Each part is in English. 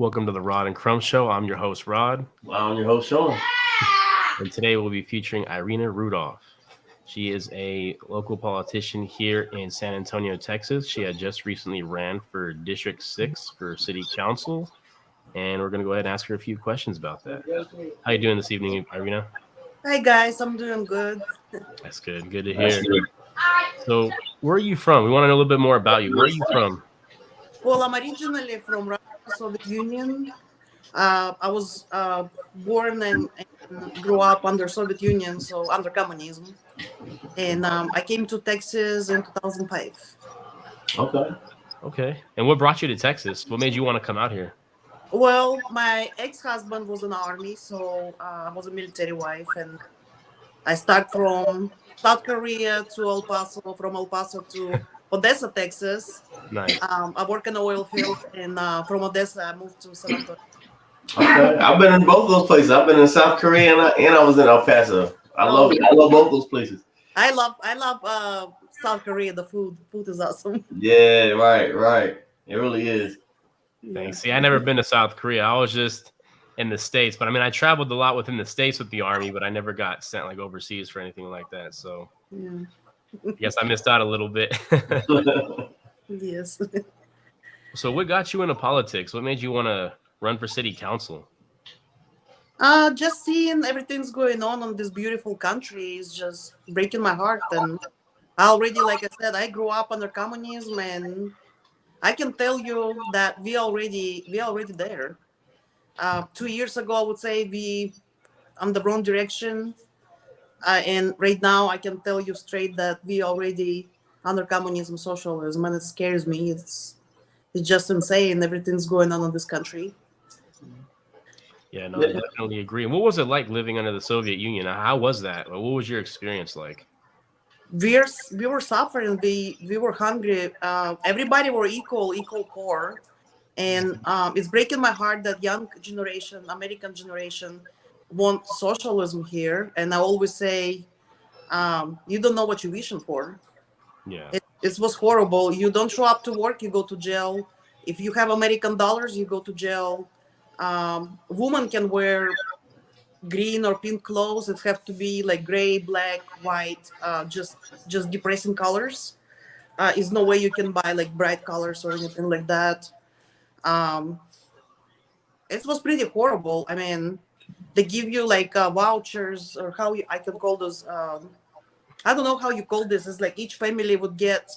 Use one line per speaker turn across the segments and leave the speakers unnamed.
Welcome to the Rod and Crumb Show. I'm your host, Rod,
I'm your host, Sean.
and today we'll be featuring Irina Rudolph. She is a local politician here in San Antonio, Texas. She had just recently ran for District 6 for City Council, and we're going to go ahead and ask her a few questions about that. How you doing this evening, Irina?
Hi guys, I'm doing good.
That's good. Good to hear. So, where are you from? We want to know a little bit more about you. Where are you from?
Well, I'm originally from Russia, Soviet Union. I was born and grew up under Soviet Union, so under communism. And I came to Texas in 2005.
Okay.
Okay. And what brought you to Texas? What made you want to come out here?
Well, my ex-husband was in the army, so I was a military wife, and I start from South Korea to El Paso, from El Paso to Odessa, Texas.
Nice.
I work in the oil field, and from Odessa, I moved to San Antonio.
Okay. I've been in both those places. I've been in South Korea and I was in El Paso. I love it. I love both those places.
I love South Korea. The food is awesome.
Yeah, right. It really is.
Thanks. See, I never been to South Korea. I was just in the States, but I mean, I traveled a lot within the States with the Army, but I never got sent like overseas for anything like that. So
Yeah.
I guess I missed out a little bit.
Yes.
So what got you into politics? What made you want to run for city council?
Just seeing everything's going on in this beautiful country is just breaking my heart. And I already, like I said, I grew up under communism, and I can tell you that we already there. 2 years ago, I would say we on the wrong direction, and right now I can tell you straight that we already under communism, socialism, and it scares me. It's just insane. Everything's going on in this country.
Yeah, no, I definitely agree. And what was it like living under the Soviet Union? How was that? Like, what was your experience like?
We were suffering. We were hungry. Everybody were equal poor, and it's breaking my heart that young generation, American generation, want socialism here. And I always say, you don't know what you're wishing for.
Yeah.
It was horrible. You don't show up to work, you go to jail. If you have American dollars, you go to jail. Women can wear green or pink clothes. It have to be like gray, black, white, just depressing colors. Is no way you can buy like bright colors or anything like that. Um, it was pretty horrible. I mean, they give you like vouchers, or I can call those. I don't know how you call this. It's like each family would get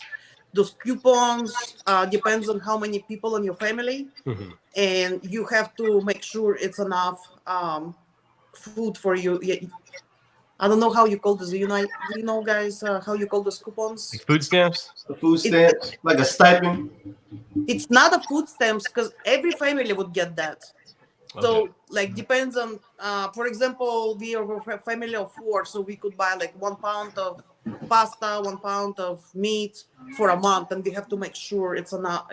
those coupons. Depends on how many people in your family, and you have to make sure it's enough food for you. Yeah, I don't know how you call this. Do you know, guys, how you call those coupons?
Like food stamps?
The food stamps, like a stipend.
It's not a food stamps because every family would get that. So,
Okay.
like, depends on, for example, we are a family of 4, so we could buy like 1 pound of pasta, 1 pound of meat for a month, and we have to make sure it's enough.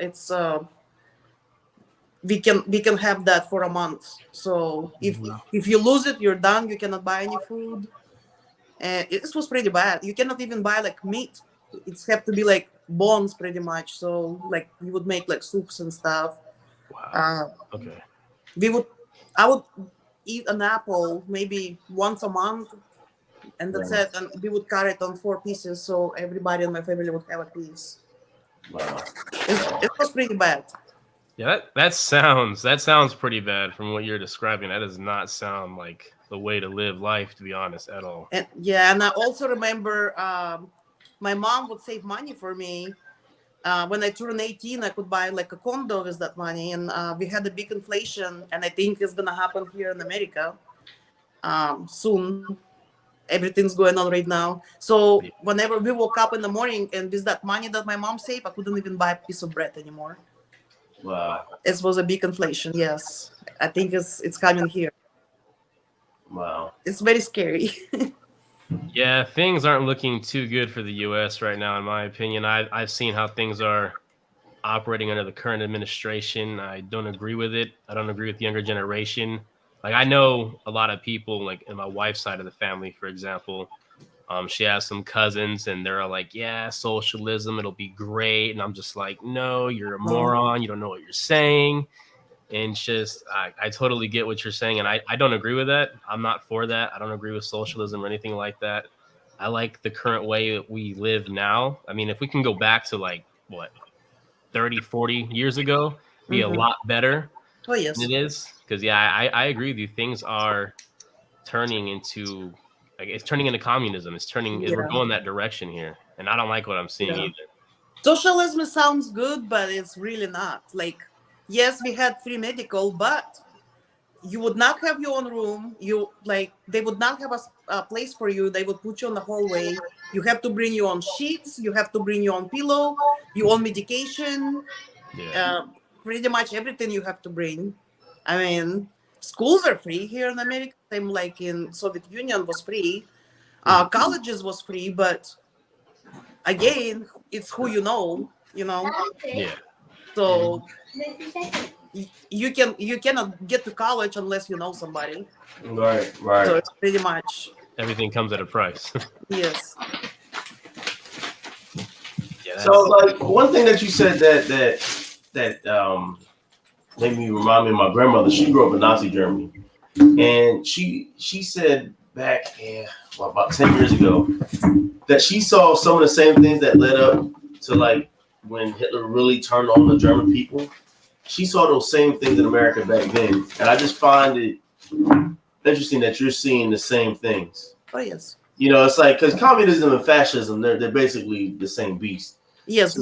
We can have that for a month. So if you lose it, you're done. You cannot buy any food, and it was pretty bad. You cannot even buy like meat. It's have to be like bones, pretty much. So like we would make like soups and stuff.
Wow. Okay.
I would eat an apple maybe once a month, and that's it. And we would cut it on 4 pieces, so everybody in my family would have a piece.
Wow.
It was pretty bad.
Yeah, that sounds pretty bad from what you're describing. That does not sound like the way to live life, to be honest, at all.
And yeah, and I also remember my mom would save money for me. When I turned 18, I could buy like a condo with that money, and we had a big inflation, and I think it's gonna happen here in America soon. Everything's going on right now. So whenever we woke up in the morning, and with that money that my mom saved, I couldn't even buy a piece of bread anymore.
Wow.
It was a big inflation. Yes, I think it's coming here.
Wow.
It's very scary.
Yeah, things aren't looking too good for the U.S. right now, in my opinion. I've seen how things are operating under the current administration. I don't agree with it. I don't agree with the younger generation. Like, I know a lot of people, like in my wife's side of the family, for example. She has some cousins, and they're like, "Yeah, socialism, it'll be great." And I'm just like, "No, you're a moron. You don't know what you're saying." And just, I totally get what you're saying. And I don't agree with that. I'm not for that. I don't agree with socialism or anything like that. I like the current way that we live now. I mean, if we can go back to like, what, 30, 40 years ago, be a lot better
Oh
than
yes.
it is. Because, yeah, I agree with you. Things are turning into, like, it's turning into communism. We're
Yeah.
going that direction here. And I don't like what I'm seeing
Yeah.
either.
Socialism sounds good, but it's really not. Like, yes, we had free medical, but you would not have your own room. You like they would not have a place for you. They would put you in the hallway. You have to bring your own sheets. You have to bring your own pillow, your own medication.
Yeah.
Uh, Pretty much everything you have to bring. I mean, schools are free here in America. Same like in Soviet Union was free. Colleges was free, but again, it's who you know. You know,
Yeah.
so you cannot get to college unless you know somebody.
Right,
So
right.
it's pretty much
Everything comes at a price.
yes.
Yeah.
So, like, one thing that you said that made me remind me of my grandmother. She grew up in Nazi Germany, and she said back, about 10 years ago, that she saw some of the same things that led up to like when Hitler really turned on the German people. She saw those same things in America back then, and I just find it interesting that you're seeing the same things.
Oh yes.
You know, it's like because communism and fascism, they're basically the same beast.
Yes.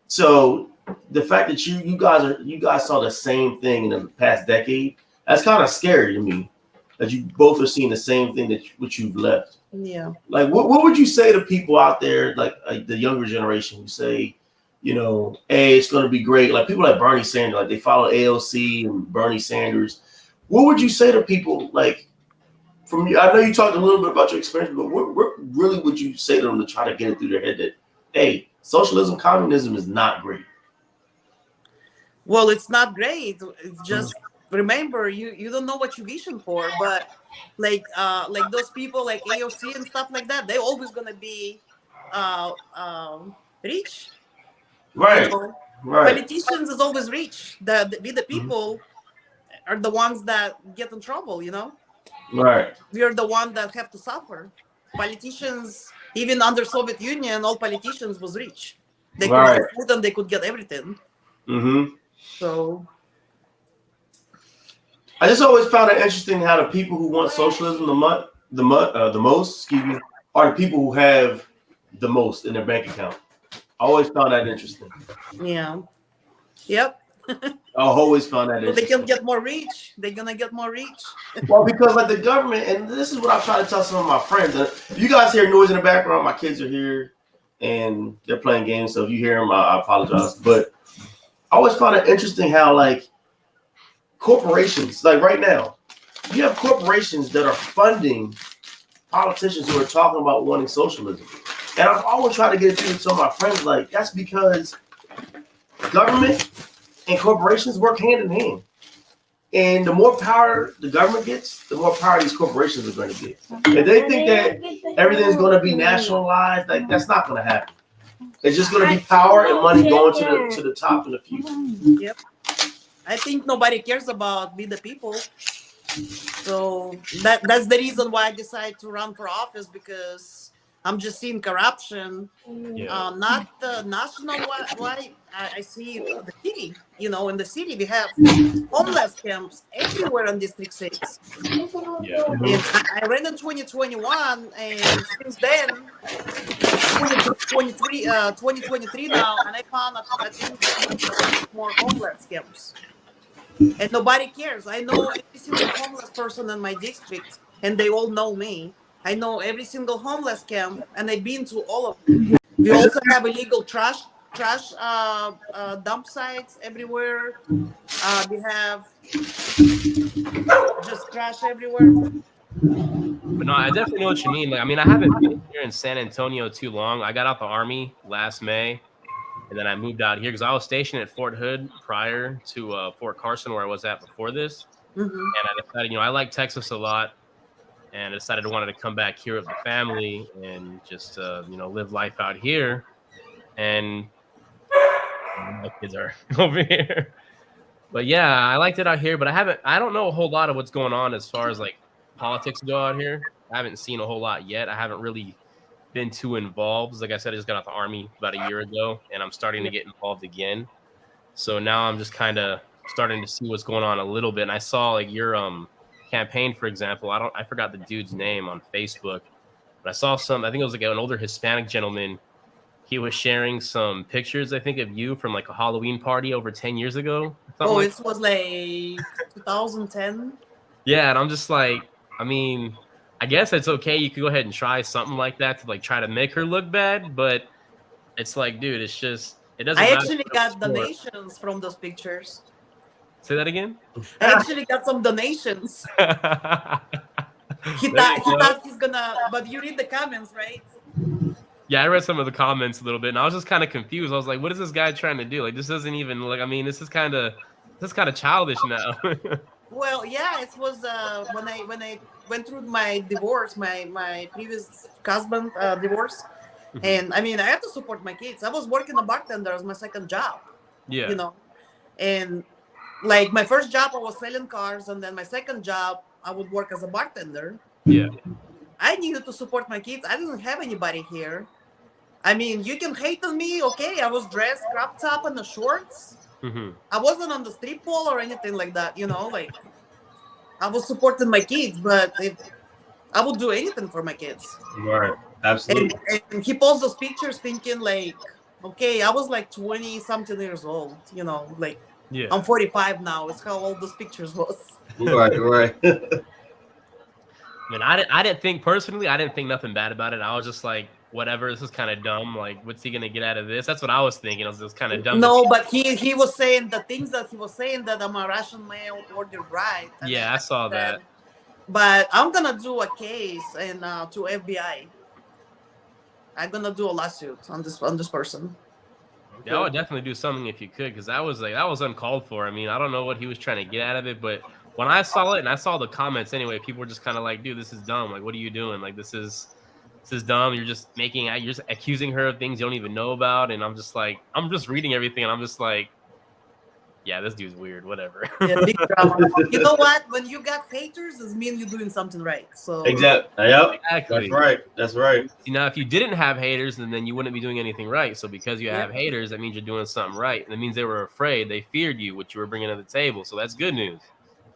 So the fact that you guys saw the same thing in the past decade, that's kind of scary to me. That you both are seeing the same thing that which you've left.
Yeah.
Like, what would you say to people out there, like the younger generation, who say, you know, hey, it's going to be great. Like people like Bernie Sanders, like they follow AOC and Bernie Sanders. What would you say to people like? From you, I know you talked a little bit about your experience, but what really would you say to them to try to get it through their head that, hey, socialism, communism is not great?
Well, it's not great. It's just remember you don't know what you're wishing for, but like those people like AOC and stuff like that, they're always gonna be rich. You
Right,
know,
right,
politicians is always rich. We the people are the ones that get in trouble. You know,
right.
we are the one that have to suffer. Politicians, even under Soviet Union, all politicians was rich. They could
Right.
get food and they could get everything.
Mm-hmm.
So
I just always found it interesting how the people who want socialism the most, excuse me, are the people who have the most in their bank account. I always found that interesting.
yeah, yep.
I always found that
So they
interesting.
can get more rich. They're gonna get more rich.
Well, because like the government, and this is what I try to tell some of my friends. You guys hear noise in the background. My kids are here and they're playing games. So if you hear them, I apologize. But I always found it interesting how like corporations, like right now, you have corporations that are funding politicians who are talking about wanting socialism. And I've always tried to get it to some of my friends, like that's because government and corporations work hand in hand. And the more power the government gets, the more power these corporations are going to get. If they think that everything's going to be nationalized, like that's not going to happen. It's just going to be power and money going to the top in the future.
Yep. I think nobody cares about we the people. So that's the reason why I decided to run for office, because I'm just seeing corruption.
Yeah.
Not the national why I see the city. You know, in the city we have homeless camps everywhere in District 6.
Yeah.
And I ran in 2021, and since then, 2023 now, and I found I think more homeless camps. And nobody cares. I know every single homeless person in my district, and they all know me. I know every single homeless camp, and I've been to all of them. We also have illegal trash dump sites everywhere. We have just trash everywhere.
But no, I definitely know what you mean. Like, I mean, I haven't been here in San Antonio too long. I got out the Army last May, and then I moved out here because I was stationed at Fort Hood prior to Fort Carson, where I was at before this.
Mm-hmm.
And I decided, I like Texas a lot, and I decided I wanted to come back here with the family and just, live life out here. And my kids are over here. But yeah, I liked it out here, but I don't know a whole lot of what's going on as far as like politics go out here. I haven't seen a whole lot yet. I haven't really been too involved. Like I said, I just got out the army about a year ago, and I'm starting to
Yeah.
get involved again. So now I'm just kind of starting to see what's going on a little bit. And I saw like your campaign, for example. I forgot the dude's name on Facebook, but I saw some. I think it was like an older Hispanic gentleman. He was sharing some pictures, I think, of you from like a Halloween party over 10 years ago, something
Oh,
like
it was like 2010.
yeah, and I'm just like, I mean, I guess it's okay. You could go ahead and try something like that to like try to make her look bad, but it's like, dude, it's just it doesn't
I
matter
actually
what it was
got
for.
donations from those pictures.
Say that again.
I actually got some donations.
There
He
you go.
thought he's gonna. But you read the comments, right?
Yeah, I read some of the comments a little bit, and I was just kind of confused. I was like, what is this guy trying to do? Like, this doesn't even like. I mean, this is kind of childish now.
Well, yeah, it was when I went through my divorce, my previous husband divorce,
Mhm.
and I mean I had to support my kids. I was working a bartender as my second job, you
Yeah,
know, and like my first job I was selling cars, and then my second job I would work as a bartender.
yeah.
I needed to support my kids. I didn't have anybody here. I mean, you can hate on me, okay? I was dressed crop top and the shorts.
Hmm.
I wasn't on the strip pole or anything like that, like I was supporting my kids, but if I would do anything for my kids.
Right.
And,
Absolutely.
and he posts those pictures thinking like, okay, I was like 20 something years old, like
Yeah.
I'm 45 now. It's how old those pictures was.
Right. Right.
I mean, I didn't think personally, I didn't think nothing bad about it. I was just like, whatever, this is kind of dumb. Like, what's he gonna get out of this? That's what I was thinking. I was just kind of dumb to
No,
think.
but he was saying the things that he was saying that I'm a Russian male ordered right. And then
Yeah, I
I
saw
said,
that.
but I'm gonna do a case and to FBI. I'm gonna do a lawsuit on this person.
Yeah, I would definitely do something if you could, because that was uncalled for. I mean, I don't know what he was trying to get out of it, but when I saw it and I saw the comments anyway, people were just kind of like, "Dude, this is dumb. Like, what are you doing? Like, this is dumb. You're just accusing her of things you don't even know about." And I'm just like, I'm just reading everything, and I'm just like, "Yeah, this dude's weird. Whatever."
Yeah, big drama. You know what? When you got haters, it means you're doing something right. So
Exactly. Yep. That's
Exactly.
right. That's right.
See, now if you didn't have haters, then you wouldn't be doing anything right. So because you have
yeah.
haters, that means you're doing something right. And that means they were afraid. They feared you, what you were bringing to the table. So that's good news.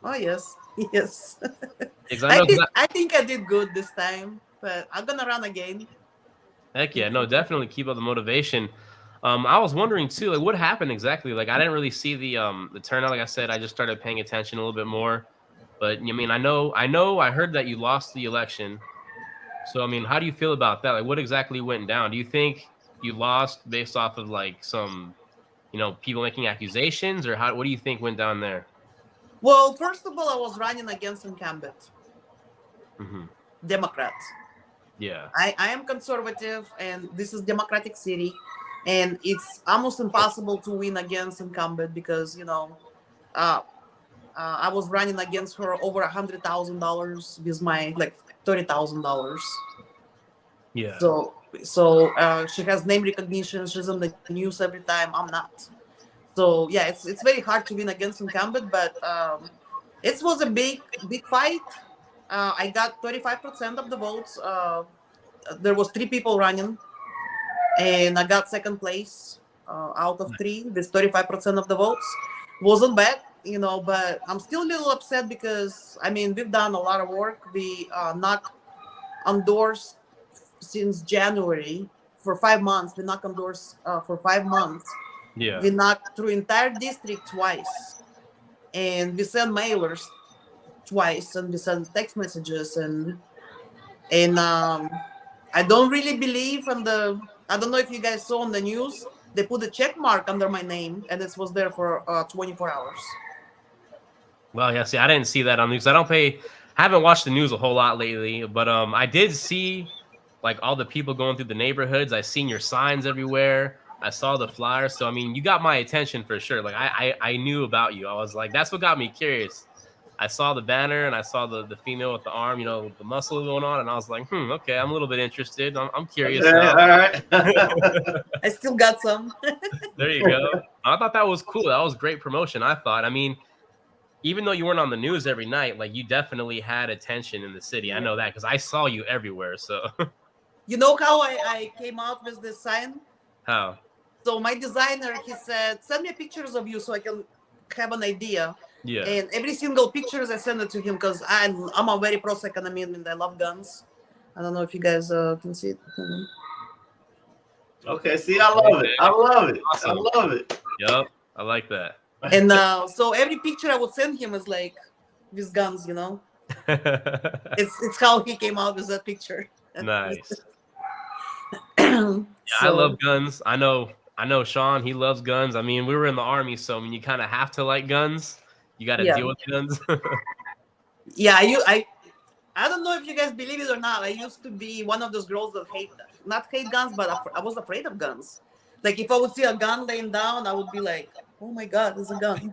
Oh yes, yes.
Because I know,
I think I did good this time, but I'm gonna run again.
heck yeah, no, definitely keep up the motivation. I was wondering too, like what happened exactly? Like I didn't really see the turnout. Like I said, I just started paying attention a little bit more. But I mean, I heard that you lost the election. So I mean, how do you feel about that? Like what exactly went down? Do you think you lost based off of like some, people making accusations, or what do you think went down there?
Well, first of all, I was running against incumbent
Hmm.
Democrats.
Yeah.
I am conservative, and this is democratic city, and it's almost impossible to win against incumbent because uh, I was running against her over $100,000 with my like $30,000.
Yeah.
So she has name recognition. She's in the news every time. I'm not. So yeah, it's very hard to win against incumbent, but it was a big fight. I got 35% of the votes. There was three people running, and I got second place out of three with 35% of the votes. Wasn't bad, but I'm still a little upset because I mean we've done a lot of work. We knocked on doors since January for 5 months. We knocked on doors for 5 months.
Yeah.
We knocked through entire district twice, and we sent mailers twice, and we sent text messages, and I don't really believe on the. I don't know if you guys saw on the news. They put a check mark under my name, and it was there for 24 hours.
Well, yeah. See, I didn't see that on the news. I haven't watched the news a whole lot lately, but I did see like all the people going through the neighborhoods. I seen your signs everywhere. I saw the flyers. So I mean, you got my attention for sure. Like I knew about you. I was like, that's what got me curious. I saw the banner and I saw the female with the arm, with the muscle going on, and I was like, okay, I'm a little bit interested. I'm curious
Yeah,
now.
all right.
I still got some.
There you go. I thought that was cool. That was great promotion. I thought. I mean, even though you weren't on the news every night, like you definitely had attention in the city. I know that because I saw you everywhere. So
You know how I came out with this sign?
how?
So my designer, he said, send me pictures of you so I can have an idea.
Yeah.
And every single pictures I send it to him because I'm a very pro second amendment. I love guns. I don't know if you guys can see it.
Okay, see, I love it. I love it.
Awesome.
I love it.
Yep. I like that.
And so every picture I would send him is like with guns, you know. It's how he came out with that picture.
Nice.
So,
I love guns. I know Sean, he loves guns. I mean, we were in the army, so I mean you kind of have to like guns. You got to
Yeah.
deal with guns.
yeah, I don't know if you guys believe it or not. I used to be one of those girls that not hate guns, but I was afraid of guns. Like if I would see a gun laying down, I would be like, "Oh my God, there's a gun!"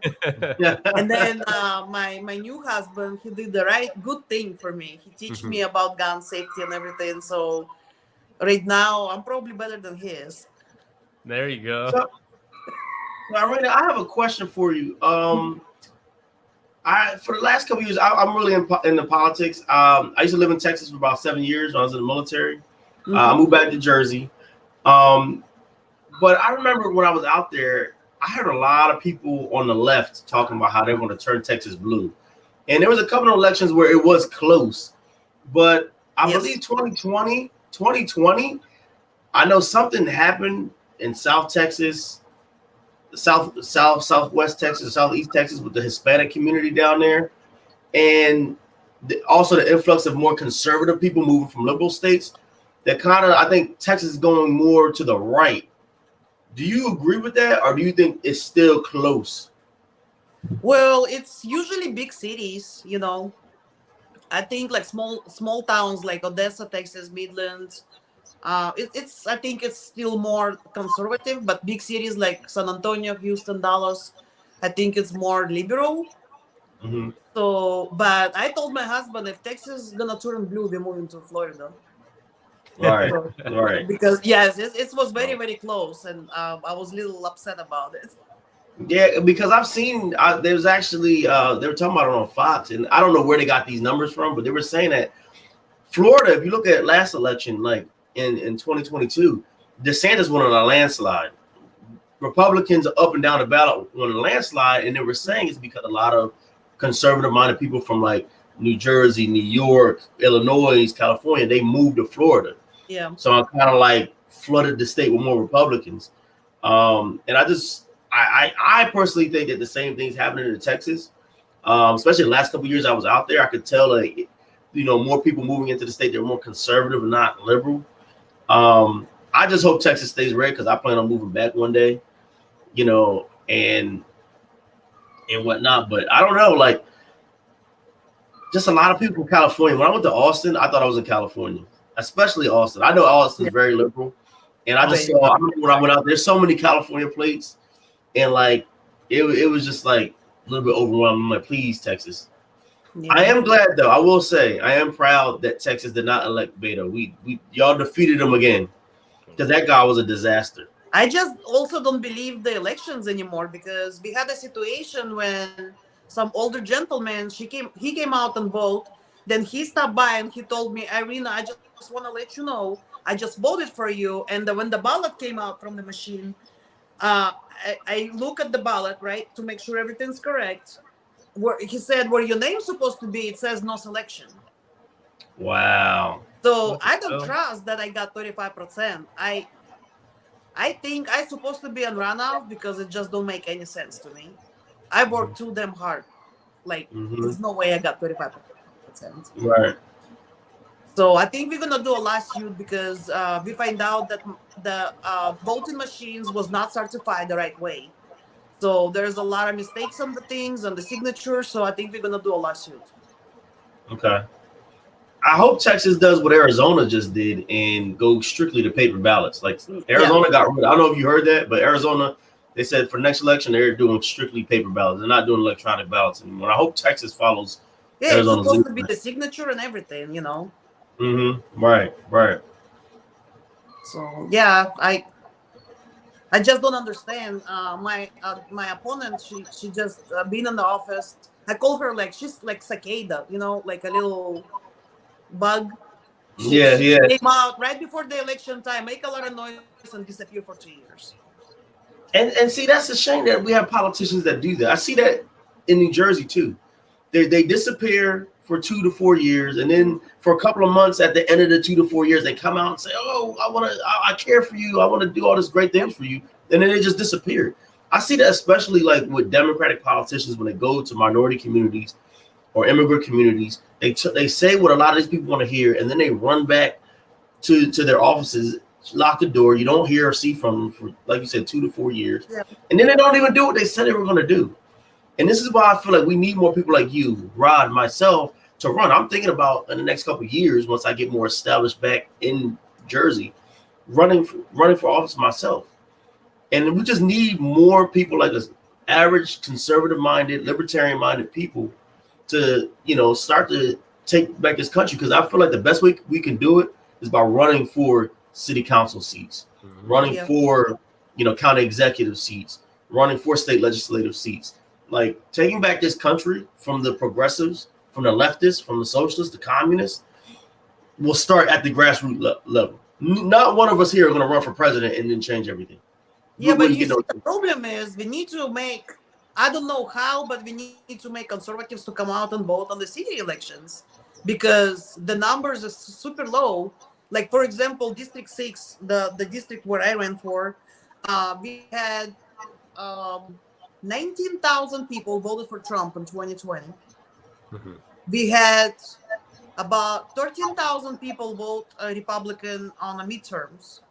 And then my new husband, he did the good thing for me. He teach me about gun safety and everything. So right now, I'm probably better than he is.
There you go.
So, Irina, I have a question for you. For the last couple of years, I'm really into politics. I used to live in Texas for about 7 years when I was in the military. I moved back to Jersey. But I remember when I was out there, I heard a lot of people on the left talking about how they're going to turn Texas blue. And there was a couple of elections where it was close. But I believe 2020, I know something happened in South Texas, Southwest Texas, Southeast Texas with the Hispanic community down there. And also the influx of more conservative people moving from liberal states. That kind of, I think Texas is going more to the right. Do you agree with that, or do you think it's still close?
Well, it's usually big cities, you know. I think like small towns like Odessa, Texas, Midlands. I think it's still more conservative, but big cities like San Antonio, Houston, Dallas, I think it's more liberal.
Mm-hmm.
So, but I told my husband if Texas is gonna turn blue, we're moving to Florida.
Right,
So,
right.
because yes, it was very close, and I was a little upset about it.
Yeah, because I've seen there's actually they were talking about it on Fox, and I don't know where they got these numbers from, but they were saying that Florida, if you look at last election, like in 2022, DeSantis won on a landslide. Republicans are up and down the ballot on a landslide, and they were saying it's because a lot of conservative-minded people from like New Jersey, New York, Illinois, California, they moved to Florida.
Yeah.
So I kind of like flooded the state with more Republicans. And I personally think that the same thing's happening in Texas. Especially the last couple of years I was out there, I could tell like, more people moving into the state, they're more conservative and not liberal. I just hope Texas stays red because I plan on moving back one day, and whatnot. But I don't know, like just a lot of people from California. When I went to Austin, I thought I was in California, especially Austin. I know Austin's very liberal. And I remember when I went out, there's so many California plates. And like, it was just like a little bit overwhelming. I'm like, please, Texas. Yeah. I am glad though. I will say I am proud that Texas did not elect Beto. Y'all defeated him again because that guy was a disaster.
I just also don't believe the elections anymore because we had a situation when some older gentleman, he came out and voted. Then he stopped by and he told me, Irina, I just want to let you know, I just voted for you. And when the ballot came out from the machine, I look at the ballot, right, to make sure everything's correct. He said, where your name's supposed to be, it says no selection.
Wow.
So I don't trust that I got 35%. I think I'm supposed to be on runoff because it just don't make any sense to me. I worked too damn hard. Like, there's no way I got 35%.
Right.
So I think we're gonna do a lawsuit because we find out that the voting machines was not certified the right way. So there's a lot of mistakes on the things, on the signature. So I think we're gonna do a lawsuit.
Okay. I hope Texas does what Arizona just did and go strictly to paper ballots. Like Arizona got rid of, I don't know if you heard that, but Arizona, they said for next election, they're doing strictly paper ballots. They're not doing electronic ballots anymore. I hope Texas follows.
Yeah, Arizona's it's supposed to be the signature and everything,
Right.
So yeah, I just don't understand. My opponent, she just been in the office. I call her like she's like cicada, like a little bug. She
Yeah,
she
yeah.
came out right before the election time, make a lot of noise, and disappear for 2 years.
And see, that's a shame that we have politicians that do that. I see that in New Jersey too. They disappear for 2 to 4 years, and then for a couple of months at the end of the 2 to 4 years, they come out and say, "Oh, I care for you. I want to do all this great things for you," and then they just disappear. I see that especially like with Democratic politicians when they go to minority communities or immigrant communities. They say what a lot of these people want to hear, and then they run back to their offices, lock the door. You don't hear or see from them for, like you said, 2 to 4 years,
Yeah.
and then they don't even do what they said they were going to do. And this is why I feel like we need more people like you, Rod, myself, to run. I'm thinking about in the next couple of years, once I get more established back in Jersey, running for office myself. And we just need more people like us, average, conservative-minded, libertarian-minded people, to start to take back this country. Because I feel like the best way we can do it is by running for city council seats, running
Yeah.
for county executive seats, running for state legislative seats. Like taking back this country from the progressives, from the leftists, from the socialists, the communists, will start at the grassroots level. Not one of us here are going to run for president and then change everything. We
Yeah, but
wouldn't
you
get
see,
no.
the problem is we need to make, I don't know how, but we need to make conservatives to come out and vote on the city elections because the numbers are super low. Like, for example, District 6, the district where I ran for, we had 19,000 people voted for Trump in 2020.
Mhm.
We had about 13,000 people vote Republican on the midterms.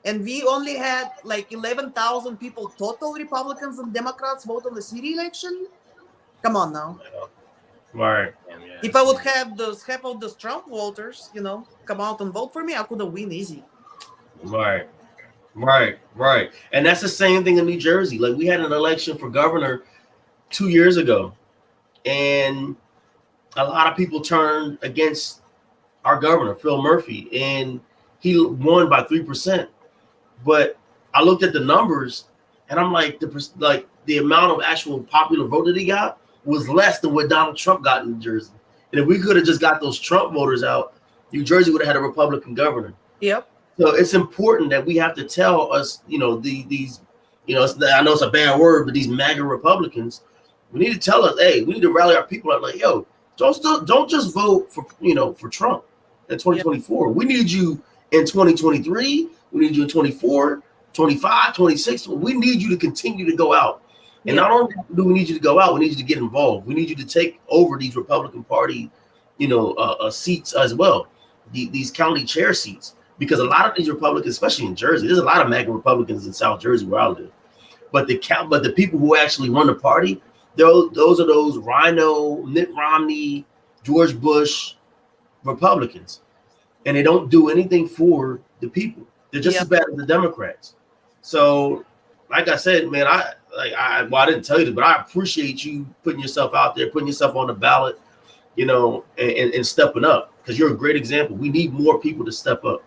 And we only had like 11,000 people total, Republicans and Democrats, vote on the city election. Come on now.
Right,
Damn, yeah,
If I would have those half of those Trump voters, come out and vote for me, I could have win easy.
right, right. And that's the same thing in New Jersey. Like we had an election for governor 2 years ago, and a lot of people turned against our governor, Phil Murphy, and he won by 3%. But I looked at the numbers, and I'm like, the amount of actual popular vote that he got was less than what Donald Trump got in New Jersey. And if we could have just got those Trump voters out, New Jersey would have had a Republican governor.
Yep.
So it's important that we have to tell us, these, I know it's a bad word, but these MAGA Republicans, we need to tell us, hey, we need to rally our people up. Like, yo, don't just vote for Trump in 2024. Yep. We need you in 2023. We need you in 24, 25, 26. We need you to continue to go out. And not only do we need you to go out, we need you to get involved. We need you to take over these Republican Party, seats as well, these county chair seats. Because a lot of these Republicans, especially in Jersey, there's a lot of MAGA Republicans in South Jersey where I live. But the people who actually run the party, those are those Rhino, Mitt Romney, George Bush Republicans, and they don't do anything for the people. They're just as bad as the Democrats. So, like I said, man, I didn't tell you this, but I appreciate you putting yourself out there, putting yourself on the ballot, and stepping up, because you're a great example. We need more people to step up.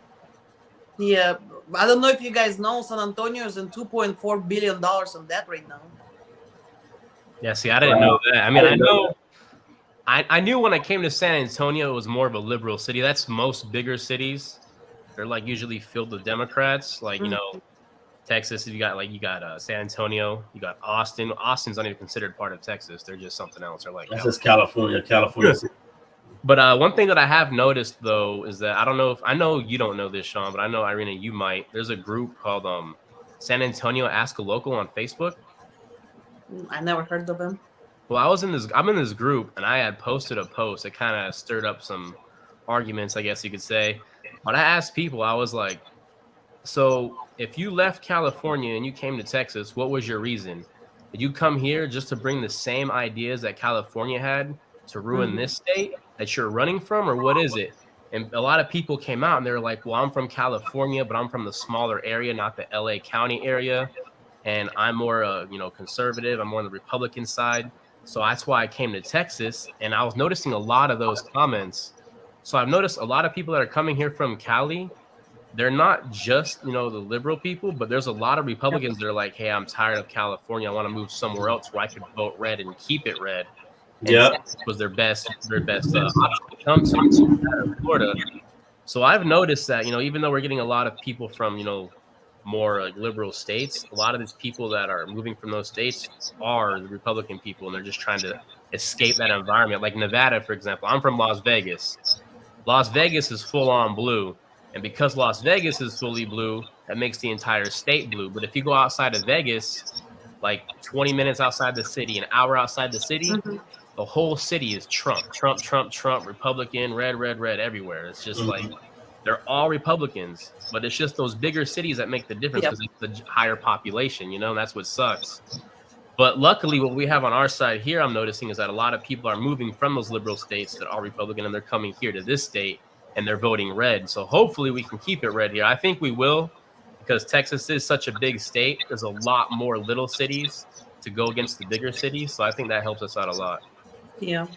Yeah, I don't know if you guys know, San Antonio is in $2.4 billion in debt right now.
Yeah, see, I didn't know that. I mean, I knew when I came to San Antonio, it was more of a liberal city. That's most bigger cities. They're like usually filled with Democrats. Like, Texas, you got San Antonio, you got Austin. Austin's not even considered part of Texas. They're just something else. They're like
that's just California.
But one thing that I have noticed though is that I know you don't know this, Sean, but I know Irina, you might. There's a group called San Antonio Ask a Local on Facebook.
I never heard of him.
Well, I'm in this group, and I had posted a post that kind of stirred up some arguments, I guess you could say. But I asked people, I was like, so if you left California and you came to Texas, what was your reason? Did you come here just to bring the same ideas that California had to ruin this state that you're running from, or what is it? And a lot of people came out and they were like, well, I'm from California, but I'm from the smaller area, not the LA County area. And I'm more, conservative. I'm more on the Republican side. So that's why I came to Texas. And I was noticing a lot of those comments. So I've noticed a lot of people that are coming here from Cali, they're not just, the liberal people, but there's a lot of Republicans that are like, hey, I'm tired of California. I want to move somewhere else where I could vote red and keep it red. And
Yep.
Texas was their best option to come to out of Florida. So I've noticed that, even though we're getting a lot of people from, more liberal states, a lot of these people that are moving from those states are the Republican people, and they're just trying to escape that environment. Like Nevada, for example. I'm from Las Vegas. Las Vegas is full on blue. And because Las Vegas is fully blue, that makes the entire state blue. But if you go outside of Vegas, like 20 minutes outside the city, an hour outside the city, the whole city is Trump, Trump, Trump, Trump, Republican, red, red, red everywhere. It's just like they're all Republicans, but it's just those bigger cities that make the difference because it's the higher population, and that's what sucks. But luckily, what we have on our side here, I'm noticing, is that a lot of people are moving from those liberal states that are Republican, and they're coming here to this state, and they're voting red. So hopefully we can keep it red here. I think we will, because Texas is such a big state. There's a lot more little cities to go against the bigger cities. So I think that helps us out a lot.
Yeah.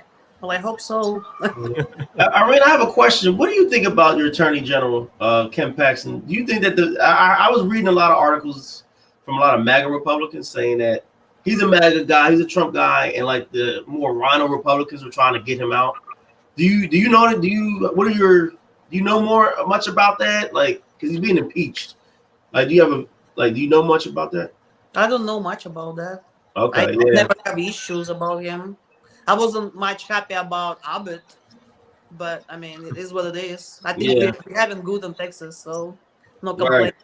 Well, I hope so.
Irina, I have a question. What do you think about your Attorney General, Ken Paxton? Do you think that I was reading a lot of articles from a lot of MAGA Republicans saying that he's a MAGA guy, he's a Trump guy, and like the more Rhino Republicans are trying to get him out. Do you know that? Do you know much about that? Like, because he's being impeached. Like, do you know much about that?
I don't know much about that.
Okay,
I never have issues about him. I wasn't much happy about Abbott, but I mean, it is what it is. I think we're having good in Texas, so no complaint.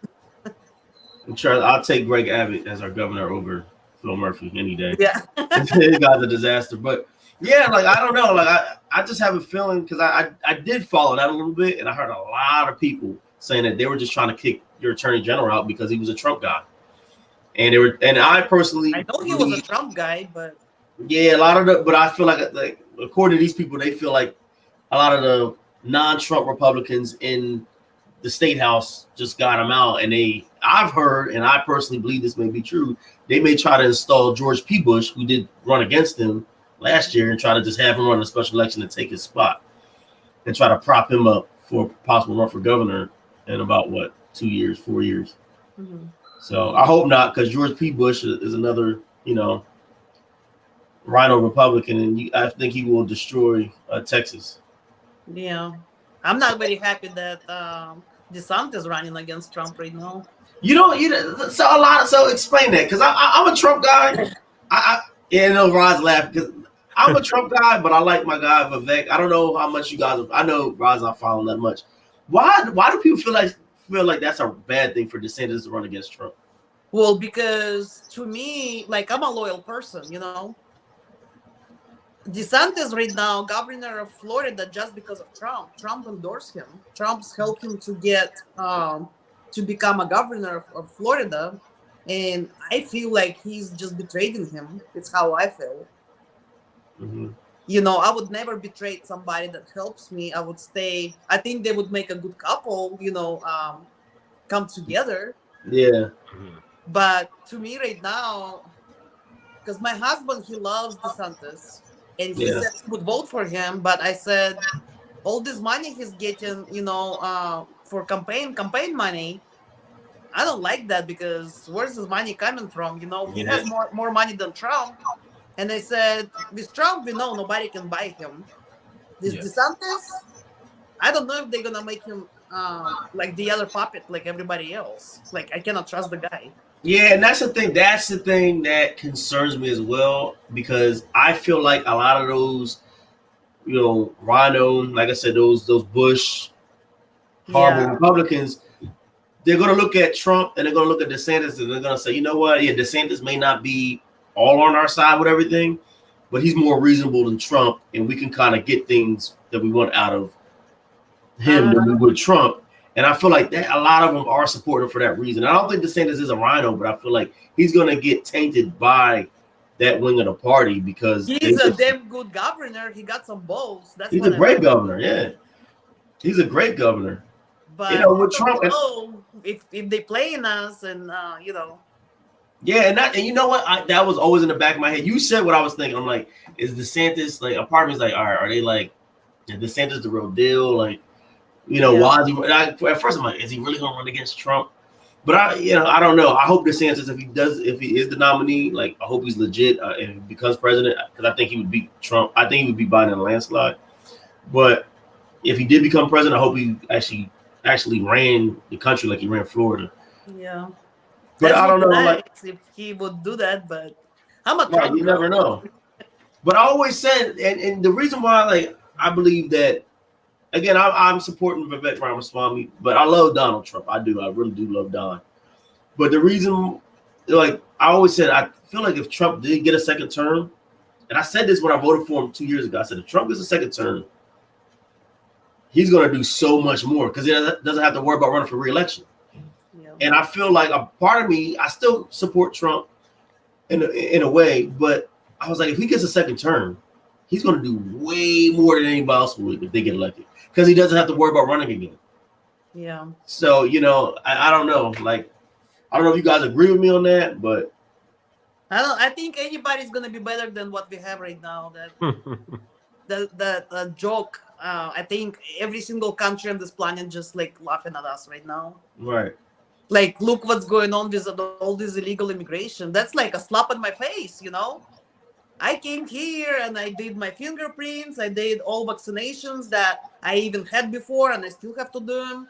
Right. I'll take Greg Abbott as our governor over Phil Murphy any day.
Yeah.
This guy's a disaster. But yeah, like, I don't know. Like, I just have a feeling, because I did follow that a little bit, and I heard a lot of people saying that they were just trying to kick your Attorney General out because he was a Trump guy. And I personally,
I know he was a Trump guy, but
yeah, but I feel like according to these people, they feel like a lot of the non-Trump Republicans in the state house just got him out, and I've heard, and I personally believe this may be true, they may try to install George P. Bush, who did run against him last year, and try to just have him run a special election to take his spot and try to prop him up for a possible run for governor in about 4 years. So I hope not, because George P. Bush is another, Rhino Republican, and I think he will destroy Texas.
Yeah, I'm not very happy that DeSantis is running against Trump right now.
So explain that, because I'm a Trump guy. Rod's laughing because I'm a Trump guy, but I like my guy Vivek. I don't know how much you guys. I know Rod's not following that much. Why do people feel like that's a bad thing for DeSantis to run against Trump?
Well, because to me, like, I'm a loyal person, DeSantis right now, governor of Florida, just because of Trump. Trump endorsed him. Trump's helped him to get to become a governor of Florida, and I feel like he's just betraying him. It's how I feel. I would never betray somebody that helps me. I would stay. I think they would make a good couple. Come together.
Yeah.
But to me right now, because my husband, he loves DeSantis. And he said he would vote for him, but I said, all this money he's getting, for campaign money, I don't like that, because where's his money coming from? He has more money than Trump. And I said, with Trump, we know nobody can buy him. This DeSantis, I don't know if they're gonna make him like the other puppet, like everybody else. Like, I cannot trust the guy.
Yeah, and that's the thing. That's the thing that concerns me as well, because I feel like a lot of those, Rhino, like I said, those Bush horrible Republicans, they're going to look at Trump and they're going to look at DeSantis and they're going to say, you know what? Yeah, DeSantis may not be all on our side with everything, but he's more reasonable than Trump, and we can kind of get things that we want out of him than we would Trump. And I feel like that a lot of them are supporting for that reason. I don't think DeSantis is a Rhino, but I feel like he's going to get tainted by that wing of the party, because
he's a damn good governor. He got some balls.
He's a great governor. Yeah, he's a great governor.
But with Trump, if they playing us, and
Yeah, and you know what? That was always in the back of my head. You said what I was thinking. I'm like, is DeSantis like? A part of me is like, all right, are they like, is DeSantis the real deal? Like, You know,
Yeah.
why is he? At first, I'm like, is he really going to run against Trump? But I don't know. I hope DeSantis, if he is the nominee, like I hope he's legit and he becomes president, because I think he would beat Trump. I think he would beat Biden in a landslide. But if he did become president, I hope he actually ran the country like he ran Florida.
Yeah.
But
That
I
would
don't
be
know,
nice
like,
if he would do that, but I'm a
right?
Trump
You never
girl.
know. But I always said, and the reason why, like, I believe that, again, I'm supporting Vivek Ramaswamy, but I love Donald Trump. I do. I really do love Don. But the reason, like, I always said, I feel like if Trump did get a second term, and I said this when I voted for him 2 years ago, I said, if Trump gets a second term, he's going to do so much more because he doesn't have to worry about running for re-election.
Yeah.
And I feel like a part of me, I still support Trump in a way, but I was like, if he gets a second term, he's going to do way more than anybody else would if they get elected because he doesn't have to worry about running again.
Yeah.
So, I don't know. Like, I don't know if you guys agree with me on that, but
I think anybody's gonna be better than what we have right now. That joke. I think every single country on this planet just like laughing at us right now.
right.
Like, look what's going on with all this illegal immigration. That's like a slap in my face, I came here and I did my fingerprints. I did all vaccinations that I even had before, and I still have to do them.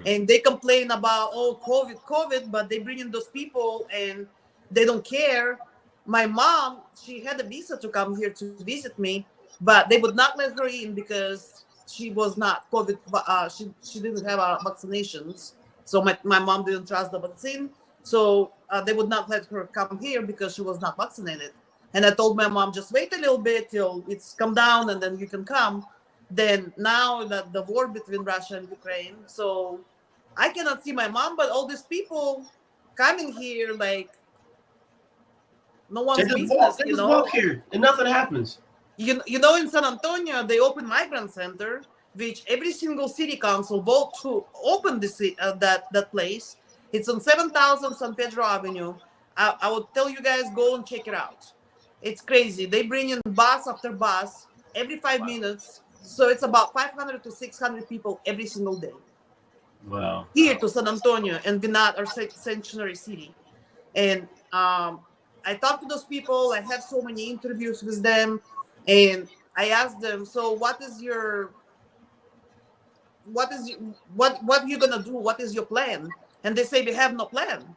And they complain about COVID, but they bring in those people and they don't care. My mom, she had a visa to come here to visit me, but they would not let her in because she was not COVID. She didn't have vaccinations, so my mom didn't trust the vaccine. So they would not let her come here because she was not vaccinated. And I told my mom, just wait a little bit till it's come down and then you can come. Then now that the war between Russia and Ukraine, so I cannot see my mom, but all these people coming here like no
They
one's
just walk.
business,
They just walk here, and nothing happens.
In San Antonio, they opened Migrant Center, which every single city council vote to open that place. It's on 7,000 San Pedro Avenue. I would tell you guys, go and check it out. It's crazy. They bring in bus after bus every 5 minutes. So it's about 500 to 600 people every single day.
Wow.
Here to San Antonio, and we're not our sanctuary city. And I talked to those people. I have so many interviews with them, and I asked them, so what are you gonna do? What is your plan? And they say we have no plan.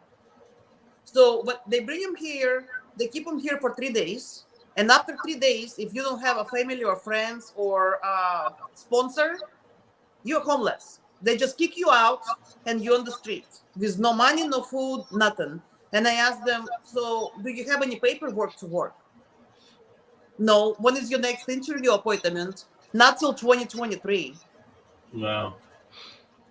So but they bring them here, they keep them here for 3 days, and after 3 days, if you don't have a family or friends or sponsor, you're homeless. They just kick you out and you're on the street with no money, no food, nothing. And I asked them, so do you have any paperwork to work? No. When is your next interview appointment? Not till 2023.
Wow.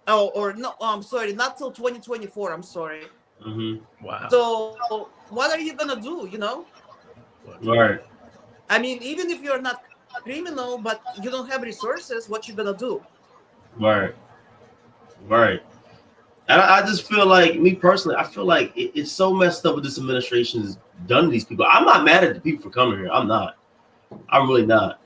Oh, or no, I'm sorry, not till 2024. I'm sorry.
Wow.
So what are you gonna do?
Right.
I mean, even if you're not criminal, but you don't have resources, what you gonna do?
Right. Right. And I just feel like, me personally, I feel like it's so messed up what this administration has done to these people. I'm not mad at the people for coming here. I'm not. I'm really not.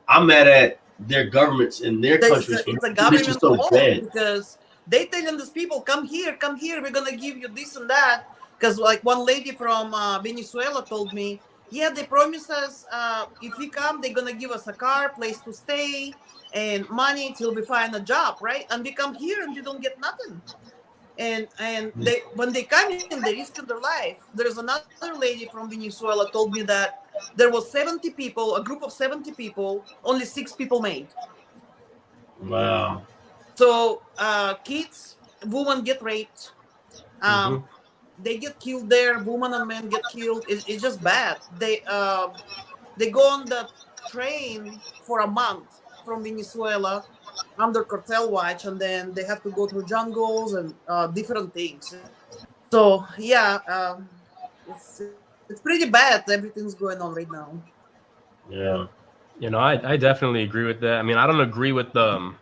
I'm mad at their governments and their countries for
It's a
making
government
so
fault
bad.
because they telling these people, come here, we're gonna give you this and that. Because like one lady from Venezuela told me, yeah, they promise us if we come, they're gonna give us a car, place to stay, and money till we find a job, right? And we come here and we don't get nothing. And they when they come in, they risk their life. There's another lady from Venezuela told me that there was 70 people, a group of 70 people, only 6 people made.
Wow.
So kids, women get raped, they get killed there. Women and men get killed. It's just bad. They go on the train for a month from Venezuela under cartel watch, and then they have to go through jungles and different things. So yeah, it's pretty bad. Everything's going on right now.
Yeah.
I definitely agree with that. I mean, I don't agree with the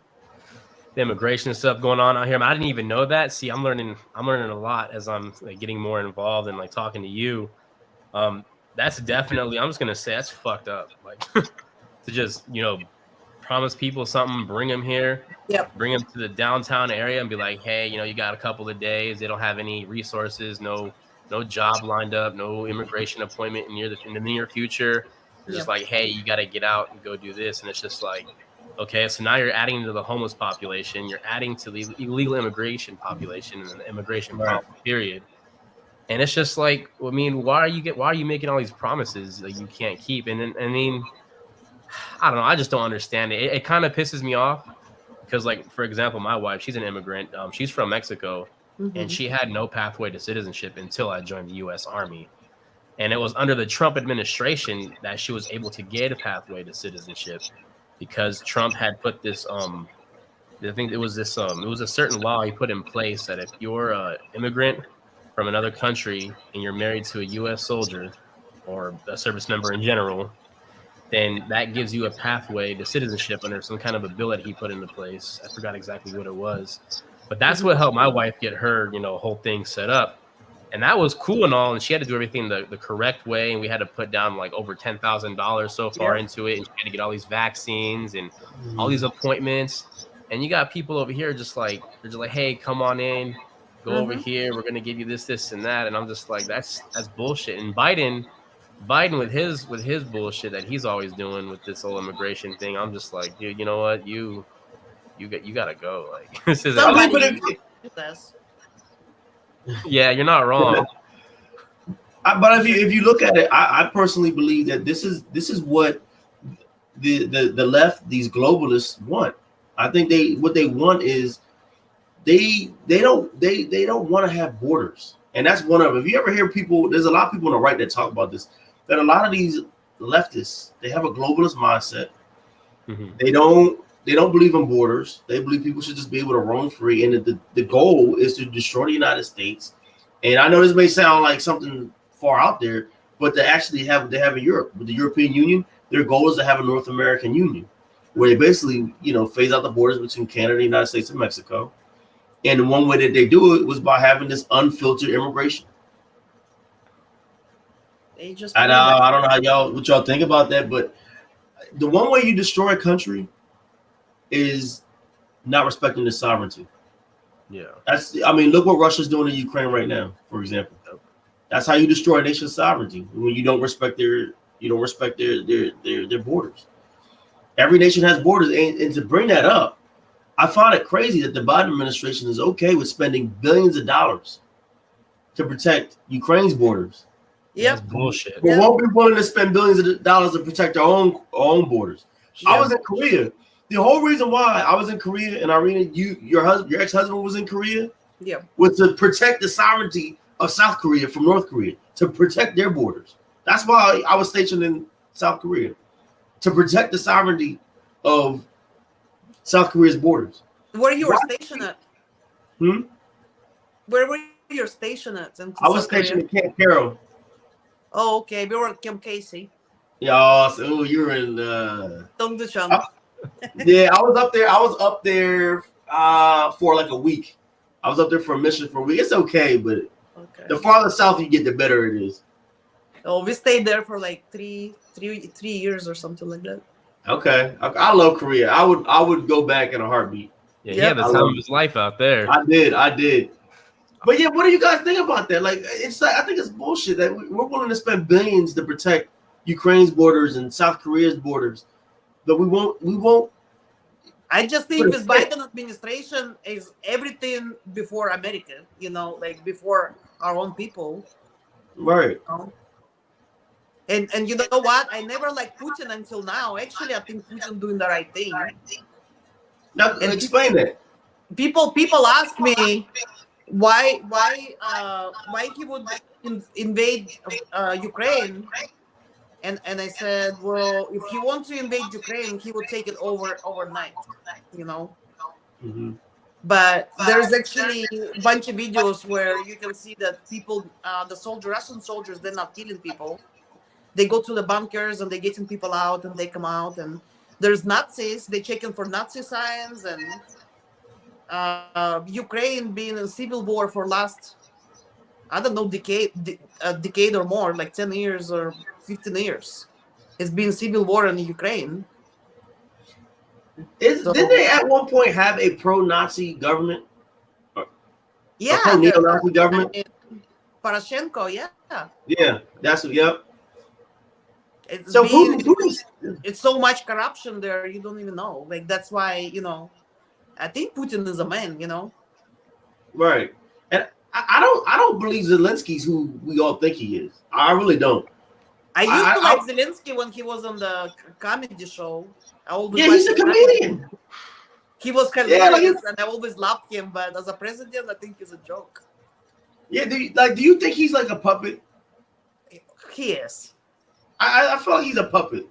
immigration stuff going on out here. I mean, I didn't even know that. See, I'm learning a lot as I'm like getting more involved and like talking to you. That's definitely, I'm just gonna say that's fucked up. Like to just promise people something, bring them here,
Yep.
bring them to the downtown area, and be like, hey, you got a couple of days. They don't have any resources, no job lined up, no immigration appointment in the near future. It's just
Yep.
like, hey, you got to get out and go do this, and it's just like, okay, so now you're adding to the homeless population, you're adding to the illegal immigration population and the immigration problem, period. And it's just like, I mean, why are you making all these promises that you can't keep? And then, I mean, I don't know. I just don't understand it. It kind of pisses me off because, like, for example, my wife, she's an immigrant. She's from Mexico, and
Mhm.
she had no pathway to citizenship until I joined the U.S. Army. And it was under the Trump administration that she was able to get a pathway to citizenship because Trump had put this I think it was a certain law he put in place that if you're an immigrant from another country and you're married to a U.S. soldier or a service member in general, then that gives you a pathway to citizenship under some kind of a bill that he put into place. I forgot exactly what it was, but that's what helped my wife get her, whole thing set up. And that was cool and all. And she had to do everything the correct way. And we had to put down like over $10,000 so far into it. And she had to get all these vaccines and all these appointments. And you got people over here they're just like, hey, come on in, go over here. We're gonna give you this, this, and that. And I'm just like, that's bullshit. And Biden with his bullshit that he's always doing with this whole immigration thing, I'm just like, dude, you know what? You gotta go. Like this is yeah, you're not wrong.
But if you look at it, I personally believe that this is what the left, these globalists want. I think what they want is they don't want to have borders, and that's one of them. If you ever hear people, there's a lot of people on the right that talk about this. That a lot of these leftists, they have a globalist mindset. They don't believe in borders. They believe people should just be able to roam free, and the goal is to destroy the United States. And I know this may sound like something far out there, but they have in Europe with the European Union. Their goal is to have a North American Union, where they basically phase out the borders between Canada, the United States, and Mexico. And the one way that they do it was by having this unfiltered immigration.
They just
I don't know what y'all think about that, but the one way you destroy a country is not respecting the sovereignty.
Yeah.
Look what Russia's doing in Ukraine right now, for example. That's how you destroy a nation's sovereignty, when you don't respect their borders. Every nation has borders, and to bring that up, I find it crazy that the Biden administration is okay with spending billions of dollars to protect Ukraine's borders.
Yep.
That's bullshit.
But won't be willing to spend billions of dollars to protect our own borders. Yep. I was in Korea. The whole reason why I was in Korea, and Irina, your ex-husband was in Korea, was to protect the sovereignty of South Korea from North Korea, to protect their borders. That's why I was stationed in South Korea, to protect the sovereignty of South Korea's borders.
Where you were stationed at? Where were you stationed at?
I was stationed in Camp Carroll.
Oh, okay. We were at Camp Casey.
Yeah, so you're in
Dongducheon.
Yeah, I was up there for like a week. I was up there for a mission for a week. It's okay, but the farther south you get, the better it is.
Oh, we stayed there for like three years or something like that.
Okay, I love Korea. I would go back in a heartbeat.
Yeah, he had the time of his life out there.
I did. But yeah, what do you guys think about that? Like, I think it's bullshit that we're willing to spend billions to protect Ukraine's borders and South Korea's borders, but we won't.
I just think this Biden administration is everything before America, like before our own people.
Right.
And you know what? I never liked Putin until now. Actually, I think Putin doing the right thing.
Now, explain that.
People ask me why he would invade Ukraine, and I said, well, if he wants to invade Ukraine, he would take it overnight, But there's actually a bunch of videos where you can see that people, Russian soldiers, they're not killing people. They go to the bunkers and they're getting people out, and they come out, and there's Nazis. They checking for Nazi signs, and Ukraine being in civil war for last, I don't know, decade or more, like 10 years or 15 years. It's been civil war in Ukraine. So
Didn't they at one point have a pro-Nazi government?
yeah,
A pro-neo-Nazi government?
Poroshenko, yeah.
Yeah, that's what. Yep.
It's
So
been
Putin's
it's so much corruption there, you don't even know. Like that's why, I think Putin is a man.
right, and I don't believe Zelensky's who we all think he is. I really don't.
I used to
I
like Zelensky when he was on the comedy show. I always
yeah,
liked
he's a
his comedy.
comedian.
He was
Yeah, like
hilarious, and I always loved him. But as a president, I think he's a joke.
yeah. Do you think he's like a puppet?
He is.
I feel like he's a puppet.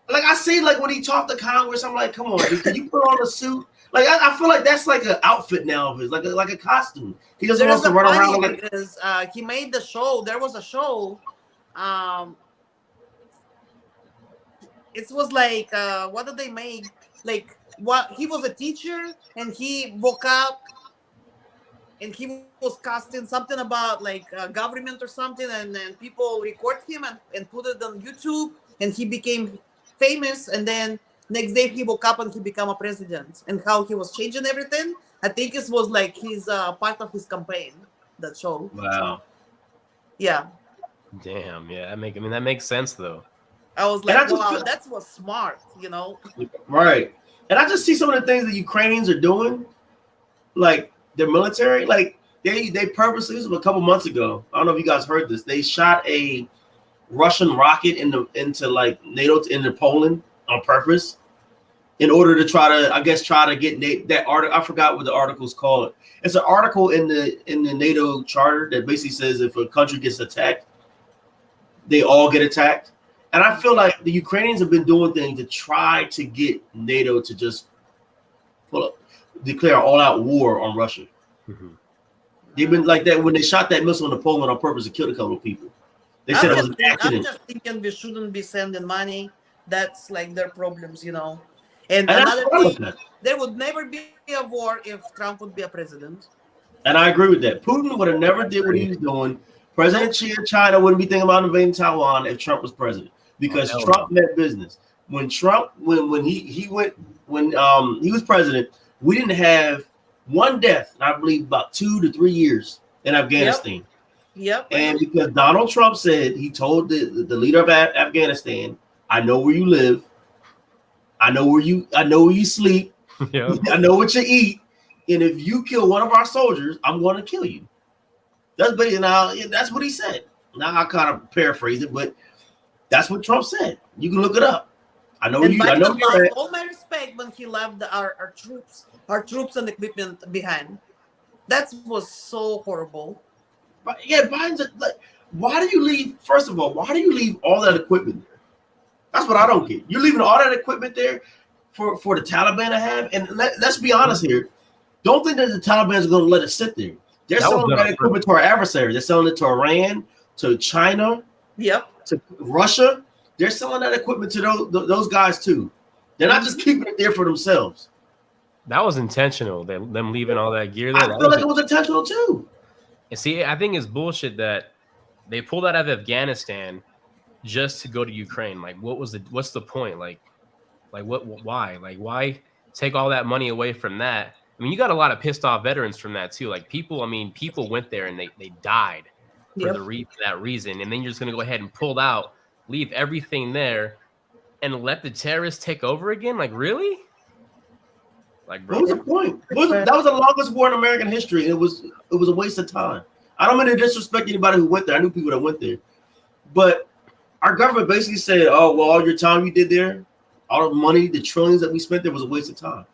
Like I see, like when he talked to Congress, I'm like, come on, dude, can you put on a suit? Like I feel like that's like an outfit now of his, like a costume. He doesn't
There
want
is
to
a
run
funny
around like.
because he made the show. There was a show. It was like what did they make? Like what he was a teacher and he woke up and he was casting something about like government or something, and then people record him and put it on YouTube, and he became famous. And then next day he woke up and he became a president, and how he was changing everything. I think it was like his part of his campaign. That show.
Wow.
Yeah.
Damn. Yeah. That makes sense though.
I was like, wow, that was smart.
Right. And I just see some of the things that Ukrainians are doing, like their military, like they purposely, this was a couple months ago. I don't know if you guys heard this. They shot a Russian rocket into like NATO into Poland on purpose in order to try to get that article. I forgot what the article's called. It's an article in the NATO charter that basically says if a country gets attacked, they all get attacked. And I feel like the Ukrainians have been doing things to try to get NATO to just declare all-out war on Russia.
Mm-hmm.
They've been like that when they shot that missile into Poland on purpose to kill a couple of people. They said it was an accident.
I'm just thinking we shouldn't be sending money. That's like their problems. And another thing, there would never be a war if Trump would be a president.
And I agree with that. Putin would have never did what he was doing. President Xi of China wouldn't be thinking about invading Taiwan if Trump was president, because Trump meant business. When Trump, when he was president, we didn't have one death, and I believe about 2 to 3 years in Afghanistan.
Yep.
And because Donald Trump said, he told the leader of Afghanistan, I know where you live, I know where you sleep,
Yep.
I know what you eat, and if you kill one of our soldiers, I'm going to kill you. That's what he said. Now I kind of paraphrase it, but that's what Trump said. You can look it up. I know you. I know you're
all my respect when he left our troops and equipment behind. That was so horrible.
But yeah, Biden's like, why do you leave? First of all, why do you leave all that equipment there? That's what I don't get. You're leaving all that equipment there for the Taliban to have. And let's be honest here. Don't think that the Taliban is going to let it sit there. They're selling that equipment to our adversaries. They're selling it to Iran, to China, to Russia. They're selling that equipment to those guys too. They're not just keeping it there for themselves.
That was intentional. Them leaving all that gear there.
I feel like it was intentional too.
And see, I think it's bullshit that they pulled out of Afghanistan just to go to Ukraine. Like, what's the point? Like why? Like, why take all that money away from that? I mean, you got a lot of pissed off veterans from that too. Like people went there and they died for that reason. And then you're just going to go ahead and pull out, leave everything there and let the terrorists take over again. Like, really? Like, bro,
what was the point? That was the longest war in American history. And it was a waste of time. I don't mean to disrespect anybody who went there. I knew people that went there, but our government basically said, oh, well, all your time you did there, all the money, the trillions that we spent there was a waste of time.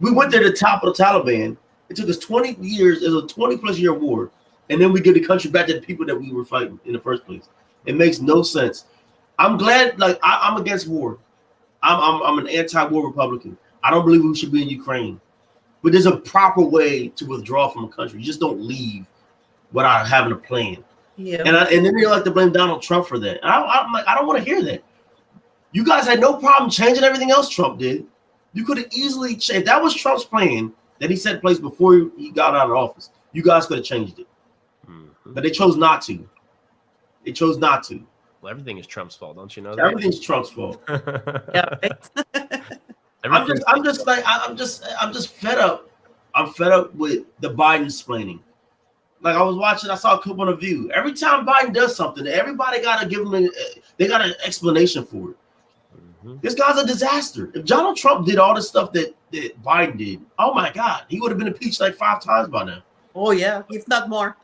We went there to topple the Taliban. It took us 20 years. It was a 20-plus year war. And then we give the country back to the people that we were fighting in the first place. It makes no sense. I'm glad, like, I'm against war. I'm an anti-war Republican. I don't believe we should be in Ukraine. But there's a proper way to withdraw from a country. You just don't leave without having a plan.
Yeah.
And then they like to blame Donald Trump for that. I'm like, I don't want to hear that. You guys had no problem changing everything else Trump did. You could have easily changed. That was Trump's plan that he set in place before he got out of office. You guys could have changed it. Mm-hmm. But they chose not to. They chose not to.
Well, everything is Trump's fault. Don't you know that?
Everything's Trump's fault.
Yeah.
I'm just fed up. I'm fed up with the Biden explaining. Like I was watching, I saw a clip on The View. Every time Biden does something, everybody got to give him, they got an explanation for it. Mm-hmm. This guy's a disaster. If Donald Trump did all the stuff that Biden did, oh my God, he would have been impeached like 5 times by now.
Oh yeah, if not more.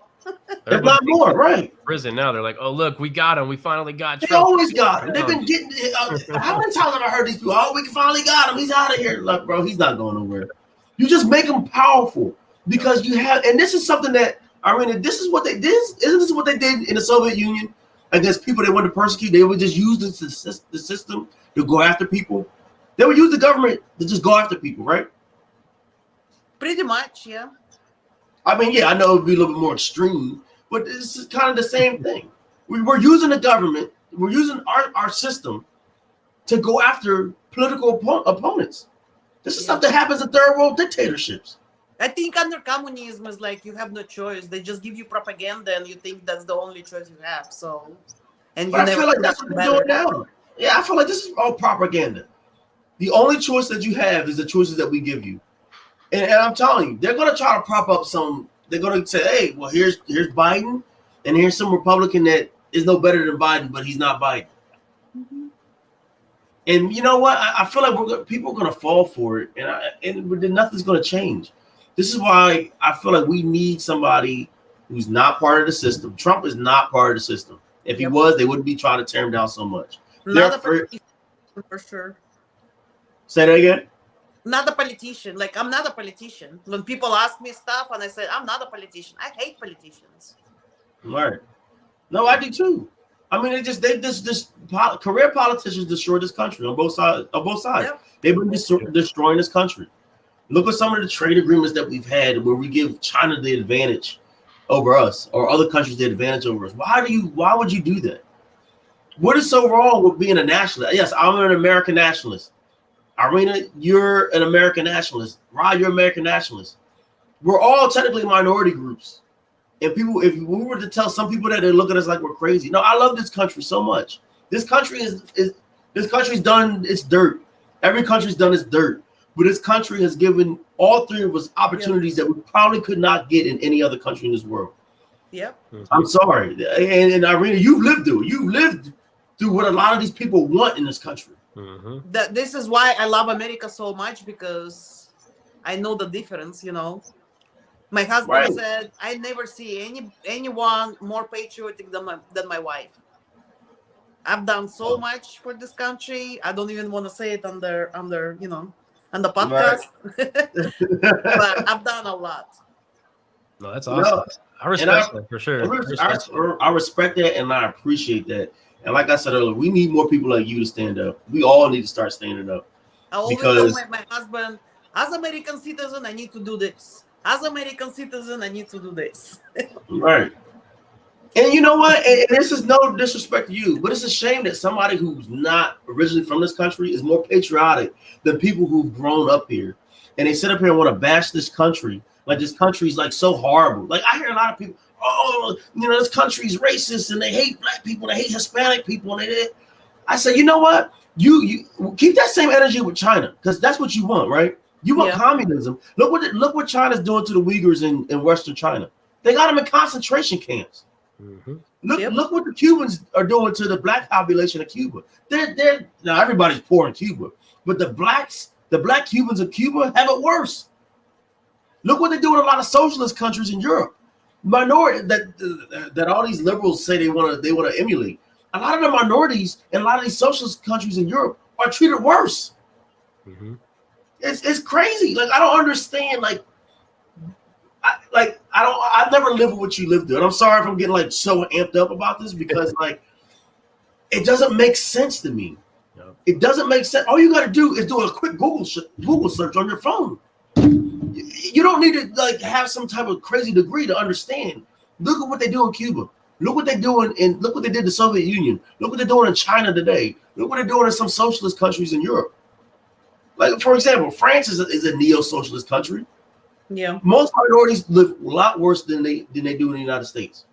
If not more, right?
Prison now. They're like, oh look, we got him. We finally got Trump.
They always got him. They've been getting. How many times have I heard these people? Oh, we finally got him. He's out of here. Like, bro, he's not going nowhere. You just make him powerful because you have, and this is something that. I mean, this is what they did. Isn't this what they did in the Soviet Union against people they wanted to persecute? They would just use the system to go after people. They would use the government to just go after people, right?
Pretty much, yeah.
I mean, yeah, I know it would be a little bit more extreme, but this is kind of the same thing. We're using the government, we're using our system to go after political opponents. This is stuff that happens in third world dictatorships.
I think under communism is like you have no choice. They just give you propaganda, and you think that's the only choice you have. So, and you
I feel like that's what they're doing now. Yeah, I feel like this is all propaganda. The only choice that you have is the choices that we give you, and I'm telling you, they're going to try to prop up some. They're going to say, "Hey, well, here's Biden, and here's some Republican that is no better than Biden, but he's not Biden." Mm-hmm. And you know what? I feel like people are going to fall for it, and nothing's going to change. This is why I feel like we need somebody who's not part of the system. Trump is not part of the system. If he was, they wouldn't be trying to tear him down so much.
Not a politician, for sure.
Say that again?
Not a politician. Like, I'm not a politician. When people ask me stuff and I say, I'm not a politician. I hate politicians.
Right. No, I do too. I mean, career politicians destroy this country on both sides. Yep. They've been destroying this country. Look at some of the trade agreements that we've had where we give China the advantage over us or other countries the advantage over us. Why would you do that? What is so wrong with being a nationalist? Yes, I'm an American nationalist. Irina, you're an American nationalist. Rod, you're an American nationalist. We're all technically minority groups. And people, if we were to tell some people that, they look at us like we're crazy. No, I love this country so much. This country this country's done its dirt. Every country's done its dirt. But this country has given all three of us opportunities that we probably could not get in any other country in this world.
Yep.
I'm sorry. And Irina, you've lived through it. You've lived through what a lot of these people want in this country.
Mm-hmm.
This is why I love America so much, because I know the difference, you know. My husband said, I never see anyone more patriotic than my wife. I've done so much for this country. I don't even want to say it under you know, on the podcast. But I've done a lot.
No, that's awesome. No, I respect that for sure.
I respect that and I appreciate that. And like I said earlier, we need more people like you to stand up. We all need to start standing up.
I always tell my husband, as American citizen, I need to do this. As American citizen, I need to do this.
Right. And you know what? And this is no disrespect to you, but it's a shame that somebody who's not originally from this country is more patriotic than people who've grown up here. And they sit up here and want to bash this country. Like this country's like so horrible. Like I hear a lot of people, oh, you know, this country's racist and they hate black people, they hate Hispanic people. And I say, you know what? You keep that same energy with China, because that's what you want, right? You want communism. Look what China's doing to the Uyghurs in Western China. They got them in concentration camps. Mm-hmm. Look what the Cubans are doing to the black population of Cuba. They're now everybody's poor in Cuba, but the black Cubans of Cuba have it worse. Look what they do in a lot of socialist countries in Europe. Minority that all these liberals say they want to emulate. A lot of the minorities in a lot of these socialist countries in Europe are treated worse. Mm-hmm. It's crazy. Like I don't understand. I've never lived with what you lived through. And I'm sorry if I'm getting like so amped up about this, because like it doesn't make sense to me. No. It doesn't make sense. All you got to do is do a quick Google search on your phone. You don't need to like have some type of crazy degree to understand. Look at what they do in Cuba. Look what they're doing, and look what they did in the Soviet Union. Look what they're doing in China today. Look what they're doing in some socialist countries in Europe. Like for example, France is a neo-socialist country.
Yeah,
most minorities live a lot worse than they do in the United States.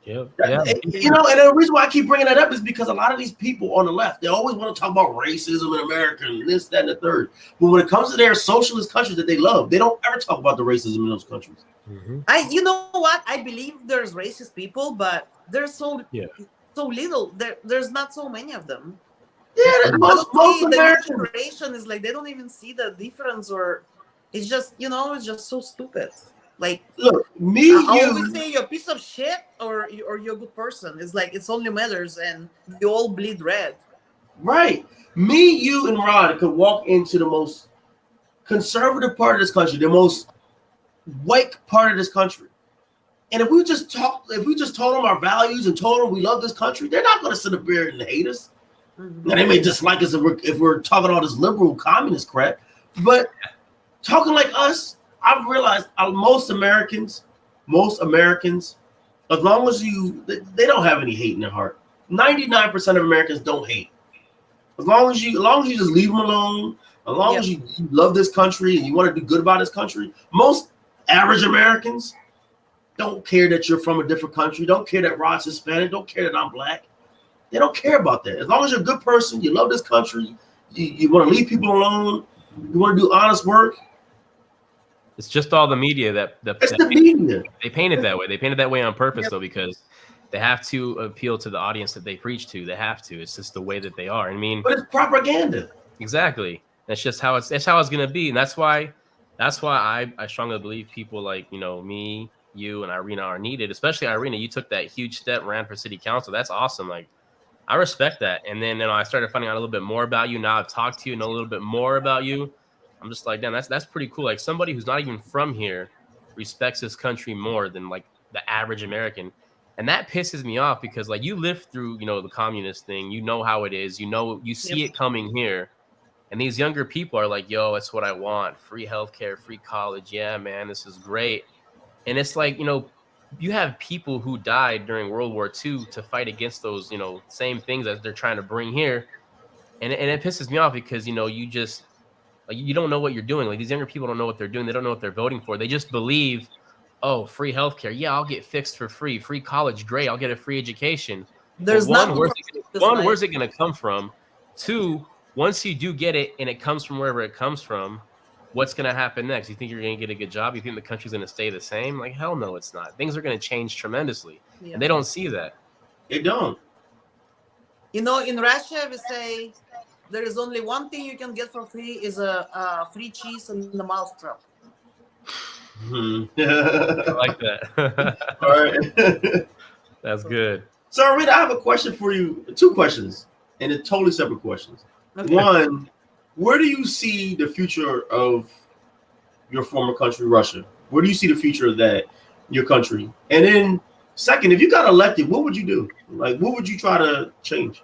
Yep. Yeah.
You know, and the reason why I keep bringing that up is because a lot of these people on the left, they always want to talk about racism in America and this, that, and the third. But when it comes to their socialist countries that they love, they don't ever talk about the racism in those countries.
Mm-hmm.
You know what? I believe there's racist people, but there's so little. There's not so many of them.
Yeah, most
the new
Americans.
generation is like they don't even see the difference, or it's just it's just so stupid. Like,
look,
I always say you're a piece of shit or you're a good person. It's like it's only matters, and we all bleed red.
Right. Me, you, and Rod could walk into the most conservative part of this country, the most white part of this country. And if we just told them our values and told them we love this country, they're not going to sit up here and hate us. Mm-hmm. Now, they may dislike us if we're talking all this liberal communist crap, but talking like us, I've realized most Americans, as long as they don't have any hate in their heart. 99% of Americans don't hate. As long as you just leave them alone, as long as you love this country and you want to do good about this country, most average Americans don't care that you're from a different country, don't care that Rod's Hispanic, don't care that I'm black. They don't care about that. As long as you're a good person, you love this country, you want to leave people alone, you want to do honest work.
It's just all the media that
media.
They paint it that way. They paint it that way on purpose, though, because they have to appeal to the audience that they preach to. They have to. It's just the way that they are. I mean,
but it's propaganda.
Exactly. That's just how it's going to be, and that's why I strongly believe people like me, you, and Irina are needed. Especially Irina, you took that huge step, ran for city council. That's awesome. Like, I respect that. And then I started finding out a little bit more about you. Now I've talked to you, know a little bit more about you. I'm just like, damn, that's pretty cool. Like, somebody who's not even from here respects this country more than like the average American. And that pisses me off because like you lived through, the communist thing, how it is, you see it coming here. And these younger people are like, yo, that's what I want. Free healthcare, free college. Yeah, man, this is great. And it's like, you have people who died during World War II to fight against those, same things that they're trying to bring here. And it pisses me off because, you just, like, you don't know what you're doing. Like, these younger people don't know what they're doing. They don't know what they're voting for. They just believe, oh, free healthcare. Yeah, I'll get fixed for free. Free college. Great. I'll get a free education.
There's
where's it going to come from? Two, once you do get it and it comes from wherever it comes from, what's going to happen next? You think you're going to get a good job? You think the country's going to stay the same? Like, hell no, it's not. Things are going to change tremendously. Yeah. And they don't see that.
They don't.
In Russia, we say there is only one thing you can get for free is a free cheese and the mousetrap.
I like that.
All right.
That's good.
So, Rita, I have a question for you. 2 questions, and they're totally separate questions. Okay. One, where do you see the future of your former country, Russia? Where do you see the future of your country? And then, second, if you got elected, what would you do? Like, what would you try to change?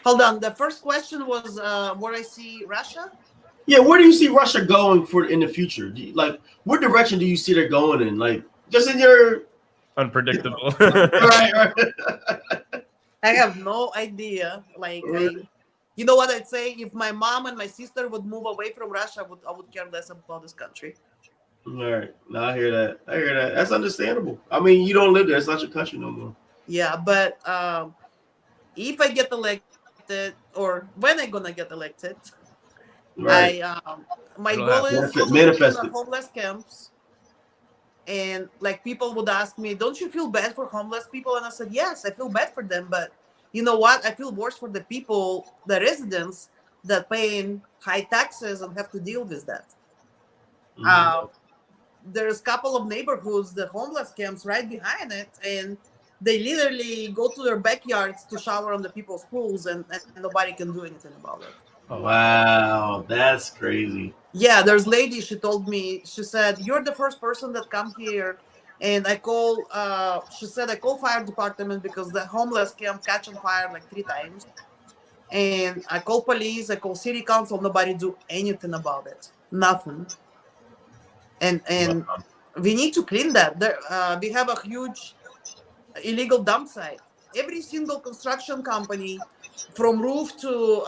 Hold on. The first question was where I see Russia?
Yeah, where do you see Russia going in the future? What direction do you see they're going in? Like, just in your
unpredictable.
Right.
I have no idea. Like, you know what I'd say? If my mom and my sister would move away from Russia, I would care less about this country.
All right. No, I hear that. That's understandable. I mean, you don't live there. It's not your country no more.
Yeah, but if I get elected, or when I'm gonna get elected, right. My goal is to manifest in homeless camps. And like people would ask me, don't you feel bad for homeless people? And I said, yes, I feel bad for them. But you know what? I feel worse for the people, the residents that paying high taxes and have to deal with that. Mm-hmm. There's a couple of neighborhoods, the homeless camps right behind it. And they literally go to their backyards to shower on the people's pools and nobody can do anything about it.
Wow, that's crazy.
Yeah, there's a lady, she told me, she said, you're the first person that come here. And she said, I call fire department because the homeless camp catch on fire like 3 times. And I call police, I call city council, nobody do anything about it. Nothing. And we need to clean that. We have a huge illegal dump site. Every single construction company, from roof to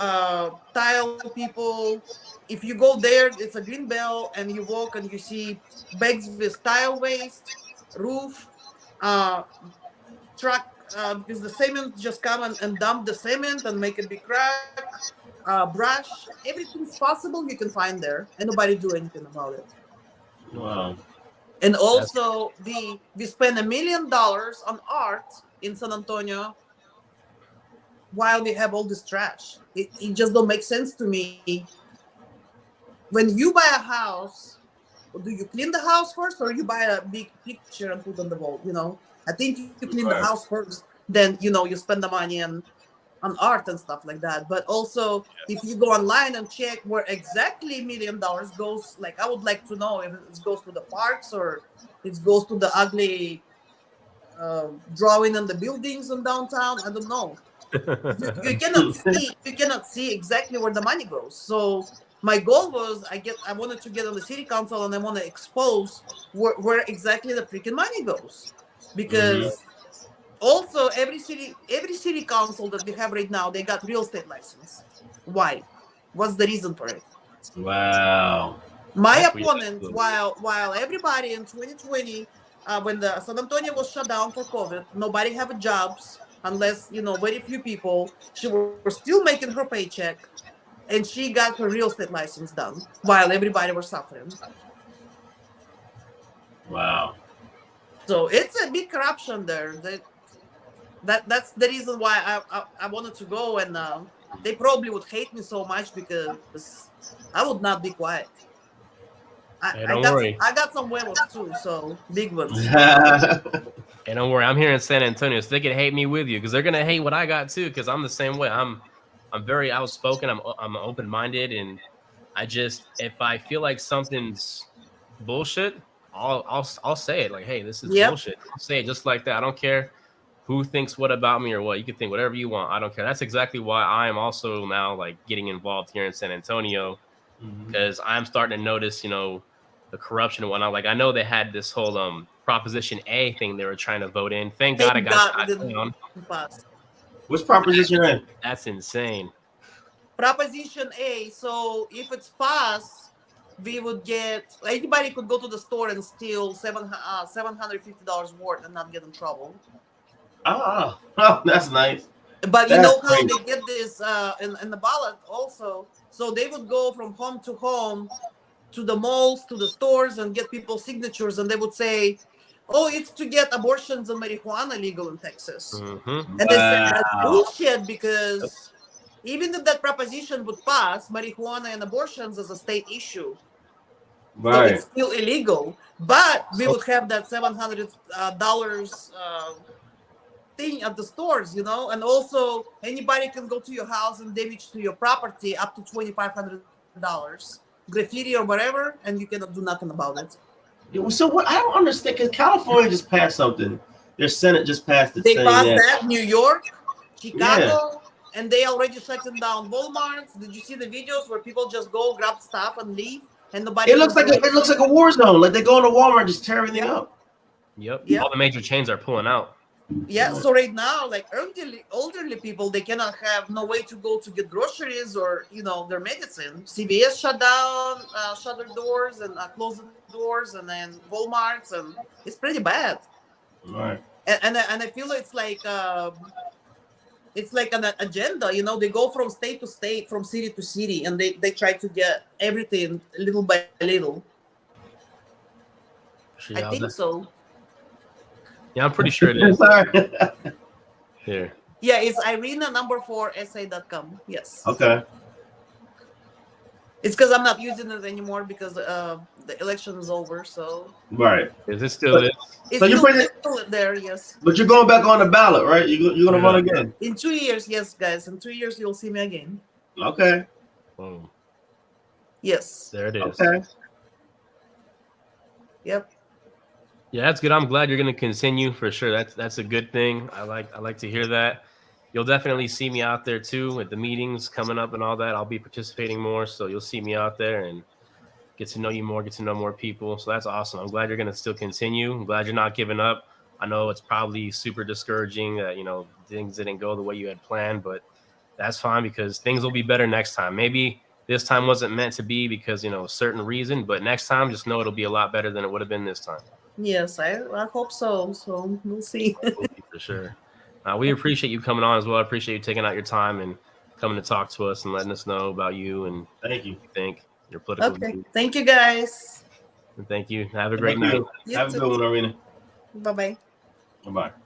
tile people, if you go there, it's a green bell and you walk and you see bags with tile waste, roof, truck because the cement just come and dump the cement and make a big crack, brush. Everything's possible you can find there, and nobody do anything about it.
Wow.
And also, we spend $1 million on art in San Antonio while we have all this trash. It just don't make sense to me. When you buy a house, do you clean the house first, or you buy a big picture and put on the wall? I think you clean the
Right.
house first, then you spend the money on art and stuff like that. But also, if you go online and check where exactly $1 million goes, like I would like to know if it goes to the parks or it goes to the ugly drawing on the buildings in downtown. I don't know. You cannot see exactly where the money goes. So my goal was I wanted to get on the city council and I want to expose where exactly the freaking money goes, because also every city council that we have right now, they got real estate license. Why? What's the reason for it?
Wow.
My
That's weird.
opponents, while everybody in 2020, when the San Antonio was shut down for COVID, nobody have jobs unless very few people. She was still making her paycheck, and she got her real estate license done while everybody was suffering.
Wow.
So it's a big corruption there. That's the reason why I wanted to go, and they probably would hate me so much because I would not be quiet.
Hey, don't worry.
I got some huevos too, so big ones.
Hey, don't worry. I'm here in San Antonio, so they can hate me with you because they're gonna hate what I got too. Because I'm the same way. I'm very outspoken. I'm open minded, and if I feel like something's bullshit, I'll say it. Like, hey, this is bullshit. I'll say it just like that. I don't care who thinks what about me or what. You can think whatever you want. I don't care. That's exactly why I am also now like getting involved here in San Antonio, because I'm starting to notice, the corruption and whatnot. Like I know they had this whole Proposition A thing they were trying to vote in. Thank God it got shot down.
What's Proposition A?
That's insane.
Proposition A. So if it's passed, we would get anybody could go to the store and steal $750 worth and not get in trouble.
Oh, that's nice.
But you know how they get this in the ballot also. So they would go from home to home, to the malls, to the stores, and get people's signatures, and they would say, "Oh, it's to get abortions and marijuana legal in Texas." And they said that's bullshit, because even if that proposition would pass, marijuana and abortions is a state issue. Right. So it's still illegal. But we would have that $700 thing at the stores, and also anybody can go to your house and damage to your property up to $2,500, graffiti or whatever, and you cannot do nothing about it.
So what? I don't understand, because California just passed something. Their Senate just passed it.
They passed that. New York, Chicago, and they already shutting down Walmart. Did you see the videos where people just go grab stuff and leave, and nobody?
It looks like a war zone. Like they go into Walmart and just tear everything up.
Yep. All the major chains are pulling out.
Yeah, so right now, like elderly people, they cannot have no way to go to get groceries or their medicine. CVS shut their doors and closed the doors, and then Walmart's, and it's pretty bad.
Right.
And I feel it's like an agenda. They go from state to state, from city to city, and they try to get everything little by little. I think so.
Yeah, I'm pretty sure it is. Here.
Yeah, it's Irina4sa.com. Yes.
Okay.
It's because I'm not using it anymore because the election is over. So.
Right.
Is it still is?
It's so still there, yes.
But you're going back on the ballot, right? You're going to run again?
In 2 years, yes, guys. In 2 years, you'll see me again.
Okay.
Boom.
Yes.
There it is.
Okay.
Yep.
Yeah, that's good. I'm glad you're going to continue for sure. That's a good thing. I like to hear that. You'll definitely see me out there too at the meetings coming up and all that. I'll be participating more, so you'll see me out there and get to know you more, get to know more people. So that's awesome. I'm glad you're going to still continue. I'm glad you're not giving up. I know it's probably super discouraging that things didn't go the way you had planned, but that's fine because things will be better next time. Maybe this time wasn't meant to be because a certain reason, but next time just know it'll be a lot better than it would have been this time.
Yes, I hope so. So we'll see.
For sure. We appreciate you coming on as well. I appreciate you taking out your time and coming to talk to us and letting us know about you and
Thank you.
what you think, your political
Okay.
views.
Thank you, guys.
And thank you. Have a great night.
You
Have a
too.
good one, Irina.
Bye bye.
Bye.